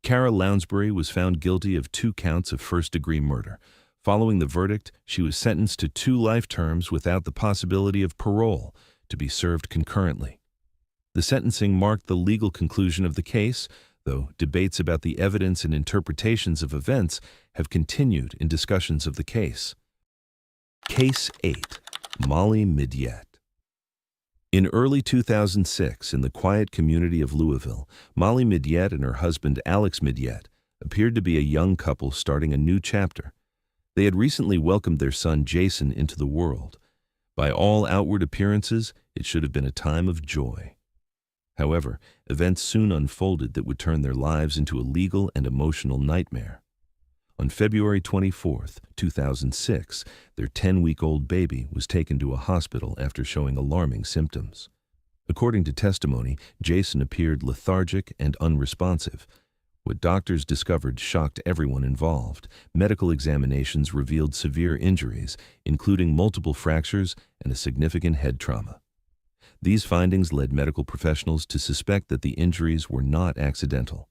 Kara Lounsbury was found guilty of 2 counts of first-degree murder. Following the verdict, she was sentenced to 2 life terms without the possibility of parole, to be served concurrently. The sentencing marked the legal conclusion of the case, though debates about the evidence and interpretations of events have continued in discussions of the case. Case 8. Molly Midyett. In early 2006, in the quiet community of Louisville, Molly Midyett and her husband Alex Midyett appeared to be a young couple starting a new chapter. They had recently welcomed their son Jason into the world. By all outward appearances, it should have been a time of joy. However, events soon unfolded that would turn their lives into a legal and emotional nightmare. On February 24, 2006, their 10-week-old baby was taken to a hospital after showing alarming symptoms. According to testimony, Jason appeared lethargic and unresponsive. What doctors discovered shocked everyone involved. Medical examinations revealed severe injuries, including multiple fractures and a significant head trauma. These findings led medical professionals to suspect that the injuries were not accidental.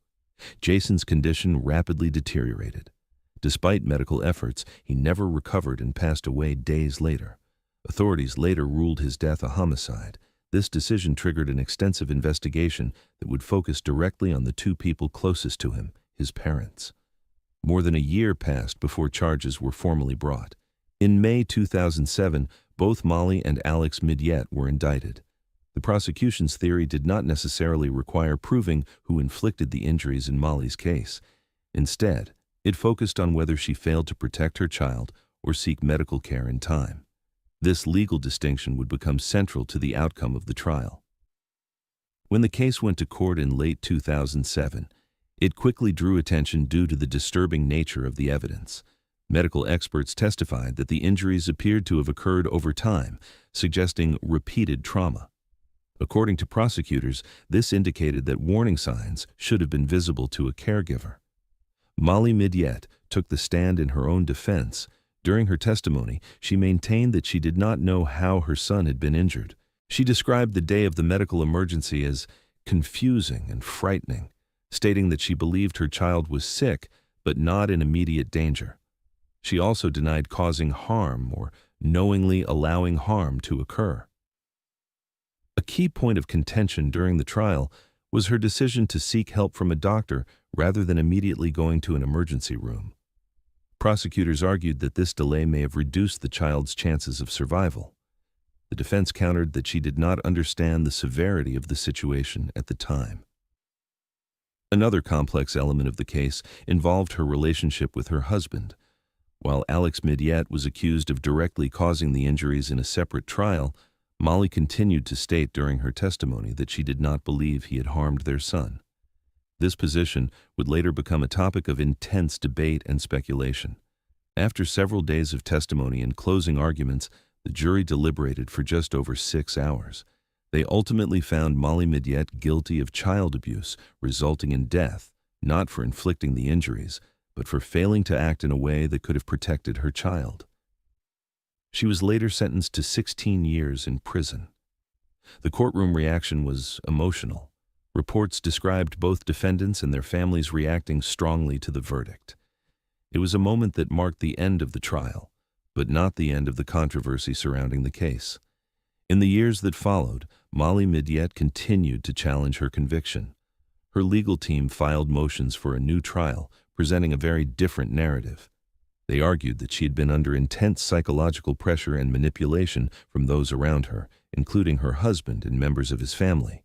Jason's condition rapidly deteriorated. Despite medical efforts, he never recovered and passed away days later. Authorities later ruled his death a homicide. This decision triggered an extensive investigation that would focus directly on the two people closest to him, his parents. More than a year passed before charges were formally brought. In May 2007, both Molly and Alex Midyett were indicted. The prosecution's theory did not necessarily require proving who inflicted the injuries in Molly's case. Instead, it focused on whether she failed to protect her child or seek medical care in time. This legal distinction would become central to the outcome of the trial. When the case went to court in late 2007, it quickly drew attention due to the disturbing nature of the evidence. Medical experts testified that the injuries appeared to have occurred over time, suggesting repeated trauma. According to prosecutors, this indicated that warning signs should have been visible to a caregiver. Molly Midyett took the stand in her own defense. During her testimony, she maintained that she did not know how her son had been injured. She described the day of the medical emergency as confusing and frightening, stating that she believed her child was sick but not in immediate danger. She also denied causing harm or knowingly allowing harm to occur. A key point of contention during the trial was her decision to seek help from a doctor rather than immediately going to an emergency room. Prosecutors argued that this delay may have reduced the child's chances of survival. The defense countered that she did not understand the severity of the situation at the time. Another complex element of the case involved her relationship with her husband. While Alex Midyett was accused of directly causing the injuries in a separate trial, Molly continued to state during her testimony that she did not believe he had harmed their son. This position would later become a topic of intense debate and speculation. After several days of testimony and closing arguments, the jury deliberated for just over 6 hours. They ultimately found Molly Midyett guilty of child abuse, resulting in death, not for inflicting the injuries, but for failing to act in a way that could have protected her child. She was later sentenced to 16 years in prison. The courtroom reaction was emotional. Reports described both defendants and their families reacting strongly to the verdict. It was a moment that marked the end of the trial, but not the end of the controversy surrounding the case. In the years that followed, Molly Midyett continued to challenge her conviction. Her legal team filed motions for a new trial, presenting a very different narrative. They argued that she had been under intense psychological pressure and manipulation from those around her, including her husband and members of his family.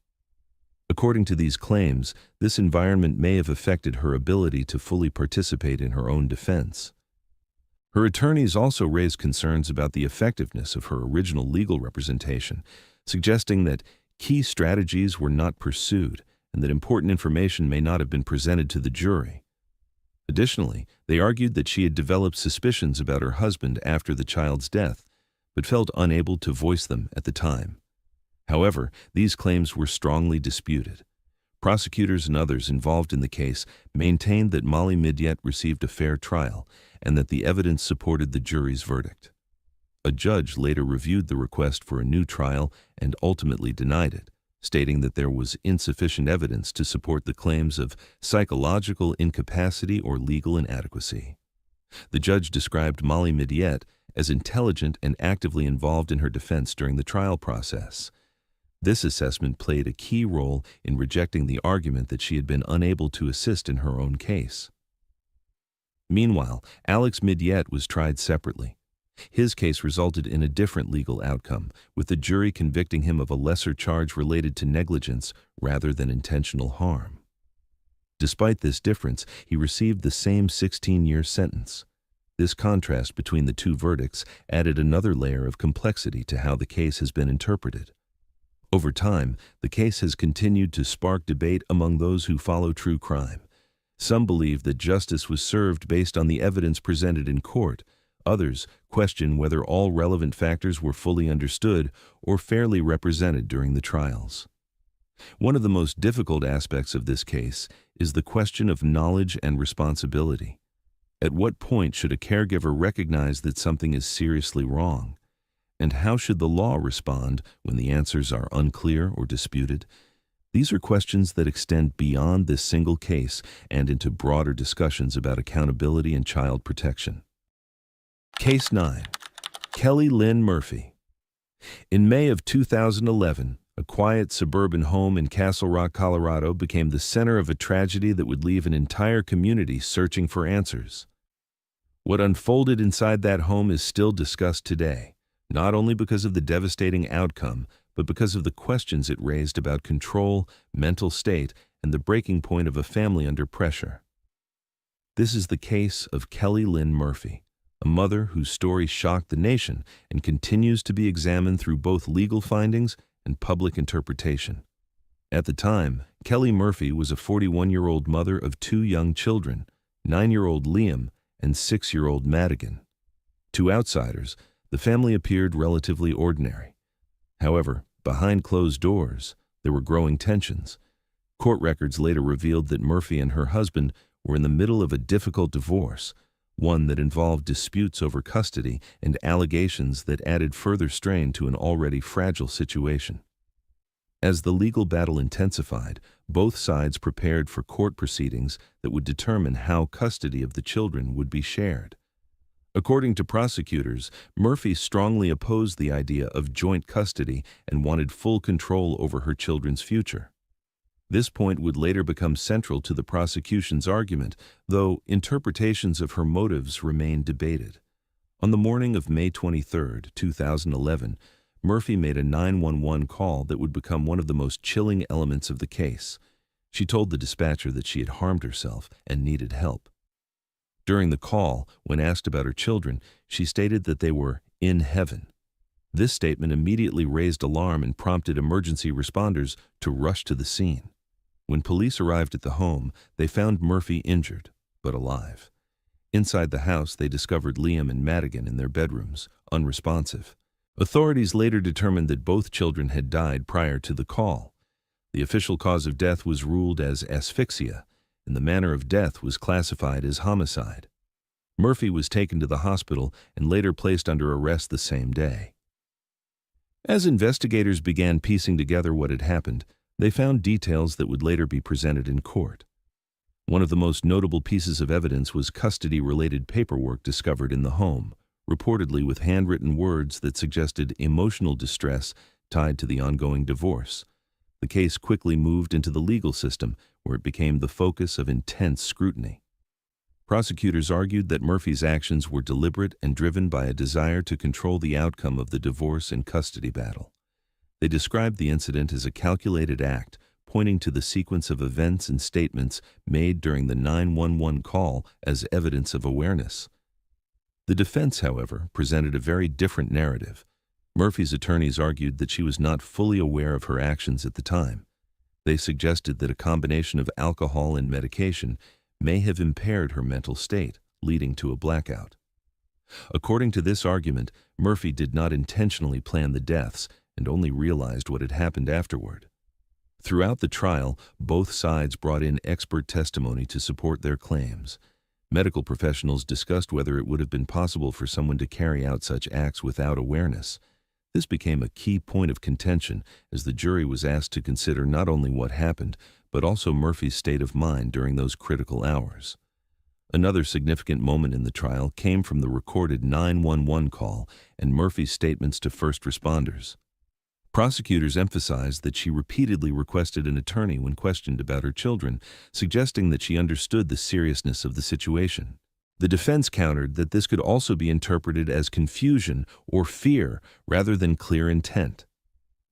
According to these claims, this environment may have affected her ability to fully participate in her own defense. Her attorneys also raised concerns about the effectiveness of her original legal representation, suggesting that key strategies were not pursued and that important information may not have been presented to the jury. Additionally, they argued that she had developed suspicions about her husband after the child's death, but felt unable to voice them at the time. However, these claims were strongly disputed. Prosecutors and others involved in the case maintained that Molly Midyett received a fair trial and that the evidence supported the jury's verdict. A judge later reviewed the request for a new trial and ultimately denied it, stating that there was insufficient evidence to support the claims of psychological incapacity or legal inadequacy. The judge described Molly Midyett as intelligent and actively involved in her defense during the trial process. This assessment played a key role in rejecting the argument that she had been unable to assist in her own case. Meanwhile, Alex Midyett was tried separately. His case resulted in a different legal outcome, with the jury convicting him of a lesser charge related to negligence rather than intentional harm. Despite this difference, he received the same 16-year sentence. This contrast between the two verdicts added another layer of complexity to how the case has been interpreted. Over time, the case has continued to spark debate among those who follow true crime. Some believe that justice was served based on the evidence presented in court. Others question whether all relevant factors were fully understood or fairly represented during the trials. One of the most difficult aspects of this case is the question of knowledge and responsibility. At what point should a caregiver recognize that something is seriously wrong? And how should the law respond when the answers are unclear or disputed? These are questions that extend beyond this single case and into broader discussions about accountability and child protection. Case 9. Kelly Lynn Murphy. In May of 2011, a quiet suburban home in Castle Rock, Colorado became the center of a tragedy that would leave an entire community searching for answers. What unfolded inside that home is still discussed today, not only because of the devastating outcome, but because of the questions it raised about control, mental state, and the breaking point of a family under pressure. This is the case of Kelly Lynn Murphy, a mother whose story shocked the nation and continues to be examined through both legal findings and public interpretation. At the time, Kelly Murphy was a 41-year-old mother of 2 young children, 9-year-old Liam and 6-year-old Madigan. To outsiders, the family appeared relatively ordinary. However, behind closed doors, there were growing tensions. Court records later revealed that Murphy and her husband were in the middle of a difficult divorce, one that involved disputes over custody and allegations that added further strain to an already fragile situation. As the legal battle intensified, both sides prepared for court proceedings that would determine how custody of the children would be shared. According to prosecutors, Murphy strongly opposed the idea of joint custody and wanted full control over her children's future. This point would later become central to the prosecution's argument, though interpretations of her motives remain debated. On the morning of May 23, 2011, Murphy made a 911 call that would become one of the most chilling elements of the case. She told the dispatcher that she had harmed herself and needed help. During the call, when asked about her children, she stated that they were in heaven. This statement immediately raised alarm and prompted emergency responders to rush to the scene. When police arrived at the home, they found Murphy injured, but alive. Inside the house, they discovered Liam and Madigan in their bedrooms, unresponsive. Authorities later determined that both children had died prior to the call. The official cause of death was ruled as asphyxia, and the manner of death was classified as homicide. Murphy was taken to the hospital and later placed under arrest the same day. As investigators began piecing together what had happened, they found details that would later be presented in court. One of the most notable pieces of evidence was custody-related paperwork discovered in the home, reportedly with handwritten words that suggested emotional distress tied to the ongoing divorce. The case quickly moved into the legal system, where it became the focus of intense scrutiny. Prosecutors argued that Murphy's actions were deliberate and driven by a desire to control the outcome of the divorce and custody battle. They described the incident as a calculated act, pointing to the sequence of events and statements made during the 911 call as evidence of awareness. The defense, however, presented a very different narrative. Murphy's attorneys argued that she was not fully aware of her actions at the time. They suggested that a combination of alcohol and medication may have impaired her mental state, leading to a blackout. According to this argument, Murphy did not intentionally plan the deaths and only realized what had happened afterward. Throughout the trial, both sides brought in expert testimony to support their claims. Medical professionals discussed whether it would have been possible for someone to carry out such acts without awareness. This became a key point of contention as the jury was asked to consider not only what happened, but also Murphy's state of mind during those critical hours. Another significant moment in the trial came from the recorded 911 call and Murphy's statements to first responders. Prosecutors emphasized that she repeatedly requested an attorney when questioned about her children, suggesting that she understood the seriousness of the situation. The defense countered that this could also be interpreted as confusion or fear rather than clear intent.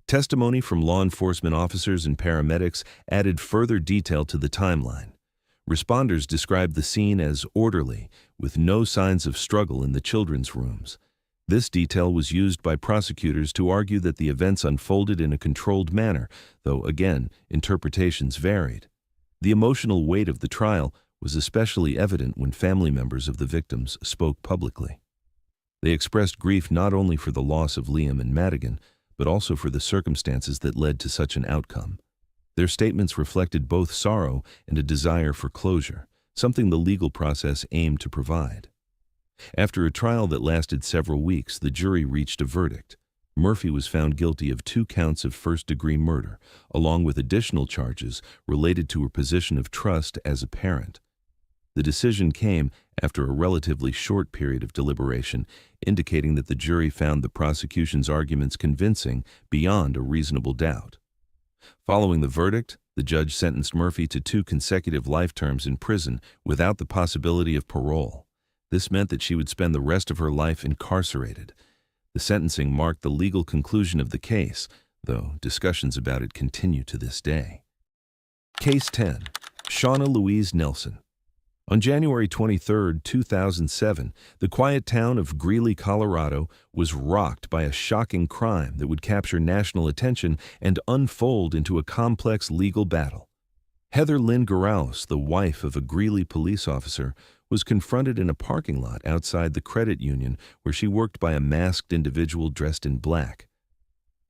Testimony from law enforcement officers and paramedics added further detail to the timeline. Responders described the scene as orderly, with no signs of struggle in the children's rooms. This detail was used by prosecutors to argue that the events unfolded in a controlled manner, though, again, interpretations varied. The emotional weight of the trial was especially evident when family members of the victims spoke publicly. They expressed grief not only for the loss of Liam and Madigan, but also for the circumstances that led to such an outcome. Their statements reflected both sorrow and a desire for closure, something the legal process aimed to provide. After a trial that lasted several weeks, the jury reached a verdict. Murphy was found guilty of 2 counts of first-degree murder, along with additional charges related to her position of trust as a parent. The decision came after a relatively short period of deliberation, indicating that the jury found the prosecution's arguments convincing beyond a reasonable doubt. Following the verdict, the judge sentenced Murphy to 2 consecutive life terms in prison without the possibility of parole. This meant that she would spend the rest of her life incarcerated. The sentencing marked the legal conclusion of the case, though discussions about it continue to this day. Case 10. Shauna Louise Nelson. On January 23, 2007, the quiet town of Greeley, Colorado, was rocked by a shocking crime that would capture national attention and unfold into a complex legal battle. Heather Lynn Garaus, the wife of a Greeley police officer, was confronted in a parking lot outside the credit union where she worked by a masked individual dressed in black.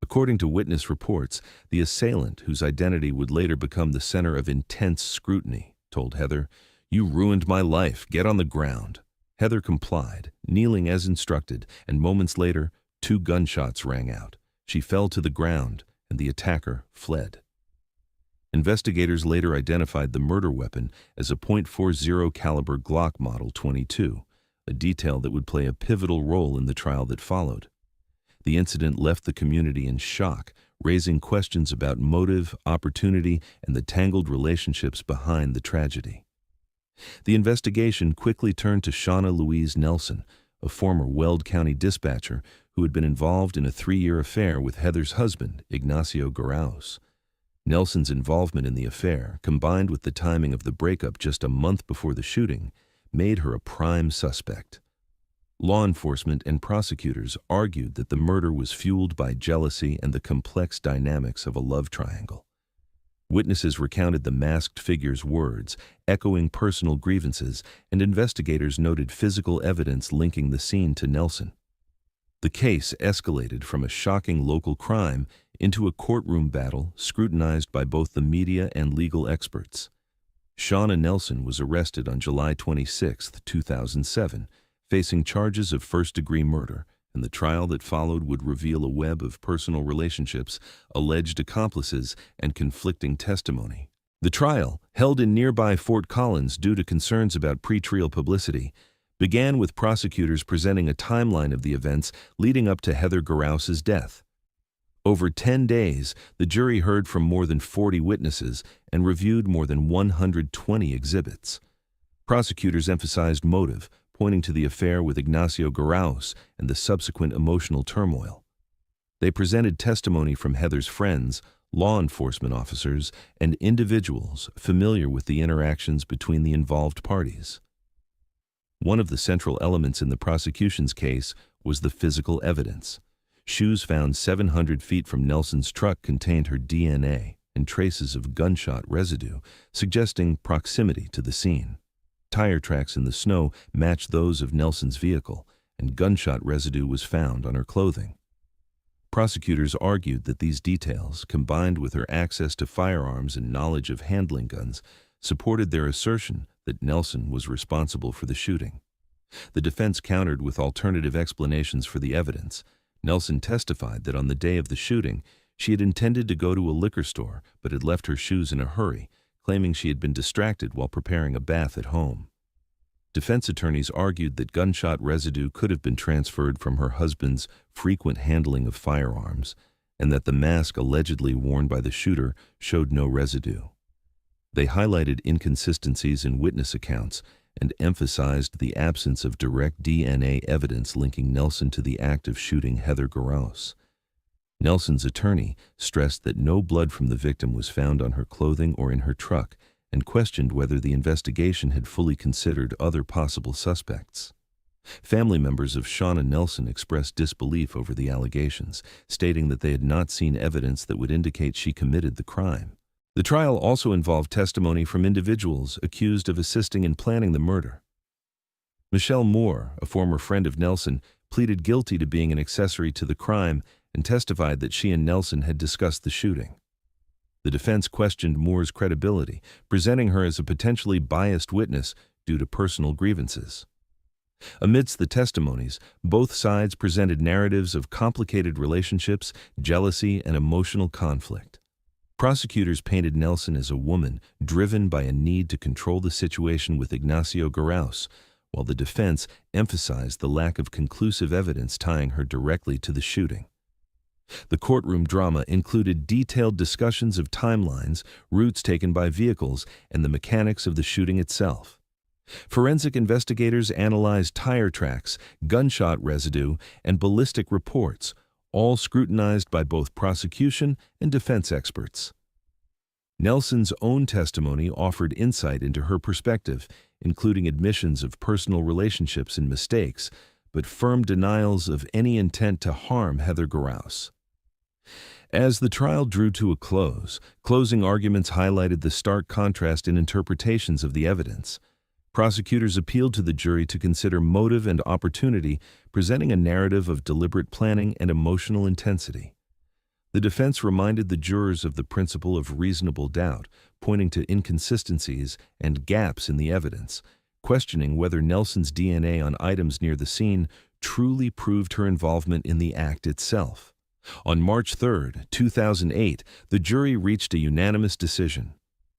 According to witness reports, the assailant, whose identity would later become the center of intense scrutiny, told Heather, "You ruined my life. Get on the ground." Heather complied, kneeling as instructed, and moments later, 2 gunshots rang out. She fell to the ground, and the attacker fled. Investigators later identified the murder weapon as a .40 caliber Glock Model 22, a detail that would play a pivotal role in the trial that followed. The incident left the community in shock, raising questions about motive, opportunity, and the tangled relationships behind the tragedy. The investigation quickly turned to Shauna Louise Nelson, a former Weld County dispatcher who had been involved in a 3-year affair with Heather's husband, Ignacio Garaus. Nelson's involvement in the affair, combined with the timing of the breakup just a month before the shooting, made her a prime suspect. Law enforcement and prosecutors argued that the murder was fueled by jealousy and the complex dynamics of a love triangle. Witnesses recounted the masked figure's words, echoing personal grievances, and investigators noted physical evidence linking the scene to Nelson. The case escalated from a shocking local crime into a courtroom battle scrutinized by both the media and legal experts. Shauna Nelson was arrested on July 26, 2007, facing charges of first-degree murder, and the trial that followed would reveal a web of personal relationships, alleged accomplices, and conflicting testimony. The trial, held in nearby Fort Collins due to concerns about pretrial publicity, began with prosecutors presenting a timeline of the events leading up to Heather Garaus's death. Over 10 days, the jury heard from more than 40 witnesses and reviewed more than 120 exhibits. Prosecutors emphasized motive, pointing to the affair with Ignacio Garaus and the subsequent emotional turmoil. They presented testimony from Heather's friends, law enforcement officers, and individuals familiar with the interactions between the involved parties. One of the central elements in the prosecution's case was the physical evidence. Shoes found 700 feet from Nelson's truck contained her DNA and traces of gunshot residue, suggesting proximity to the scene. Tire tracks in the snow matched those of Nelson's vehicle, and gunshot residue was found on her clothing. Prosecutors argued that these details, combined with her access to firearms and knowledge of handling guns, supported their assertion that Nelson was responsible for the shooting. The defense countered with alternative explanations for the evidence. Nelson testified that on the day of the shooting, she had intended to go to a liquor store but had left her shoes in a hurry, claiming she had been distracted while preparing a bath at home. Defense attorneys argued that gunshot residue could have been transferred from her husband's frequent handling of firearms, and that the mask allegedly worn by the shooter showed no residue. They highlighted inconsistencies in witness accounts and emphasized the absence of direct DNA evidence linking Nelson to the act of shooting Heather Garaus. Nelson's attorney stressed that no blood from the victim was found on her clothing or in her truck, and questioned whether the investigation had fully considered other possible suspects. Family members of Shauna Nelson expressed disbelief over the allegations, stating that they had not seen evidence that would indicate she committed the crime. The trial also involved testimony from individuals accused of assisting in planning the murder. Michelle Moore, a former friend of Nelson, pleaded guilty to being an accessory to the crime and testified that she and Nelson had discussed the shooting. The defense questioned Moore's credibility, presenting her as a potentially biased witness due to personal grievances. Amidst the testimonies, both sides presented narratives of complicated relationships, jealousy, and emotional conflict. Prosecutors painted Nelson as a woman driven by a need to control the situation with Ignacio Garaus, while the defense emphasized the lack of conclusive evidence tying her directly to the shooting. The courtroom drama included detailed discussions of timelines, routes taken by vehicles, and the mechanics of the shooting itself. Forensic investigators analyzed tire tracks, gunshot residue, and ballistic reports, all scrutinized by both prosecution and defense experts. Nelson's own testimony offered insight into her perspective, including admissions of personal relationships and mistakes, but firm denials of any intent to harm Heather Garaus. As the trial drew to a close, closing arguments highlighted the stark contrast in interpretations of the evidence. Prosecutors appealed to the jury to consider motive and opportunity, presenting a narrative of deliberate planning and emotional intensity. The defense reminded the jurors of the principle of reasonable doubt, pointing to inconsistencies and gaps in the evidence, questioning whether Nelson's DNA on items near the scene truly proved her involvement in the act itself. On March 3, 2008, the jury reached a unanimous decision.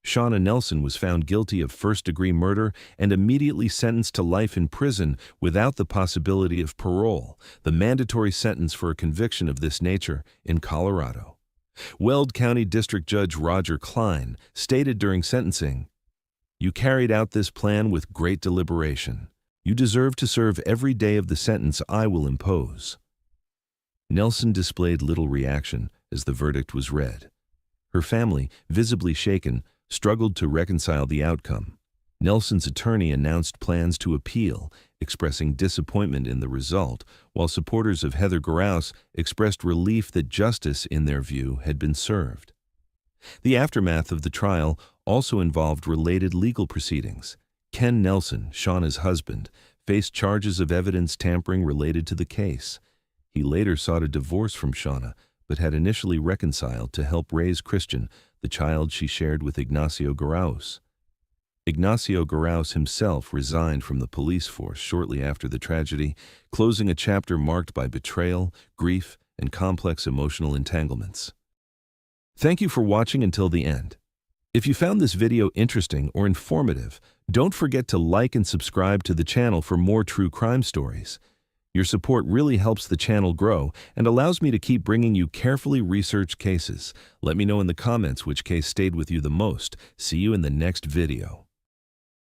Shauna Nelson was found guilty of first-degree murder and immediately sentenced to life in prison without the possibility of parole, the mandatory sentence for a conviction of this nature in Colorado. Weld County District Judge Roger Klein stated during sentencing, "You carried out this plan with great deliberation. You deserve to serve every day of the sentence I will impose." Nelson displayed little reaction as the verdict was read. Her family, visibly shaken, struggled to reconcile the outcome. Nelson's attorney announced plans to appeal, expressing disappointment in the result, while supporters of Heather Garaus expressed relief that justice, in their view, had been served. The aftermath of the trial also involved related legal proceedings. Ken Nelson, Shauna's husband, faced charges of evidence tampering related to the case. He later sought a divorce from Shauna, but had initially reconciled to help raise Christian, the child she shared with Ignacio Garaus. Ignacio Garaus himself resigned from the police force shortly after the tragedy, closing a chapter marked by betrayal, grief, and complex emotional entanglements. Thank you for watching until the end. If you found this video interesting or informative, don't forget to like and subscribe to the channel for more true crime stories. Your support really helps the channel grow and allows me to keep bringing you carefully researched cases. Let me know in the comments which case stayed with you the most. See you in the next video.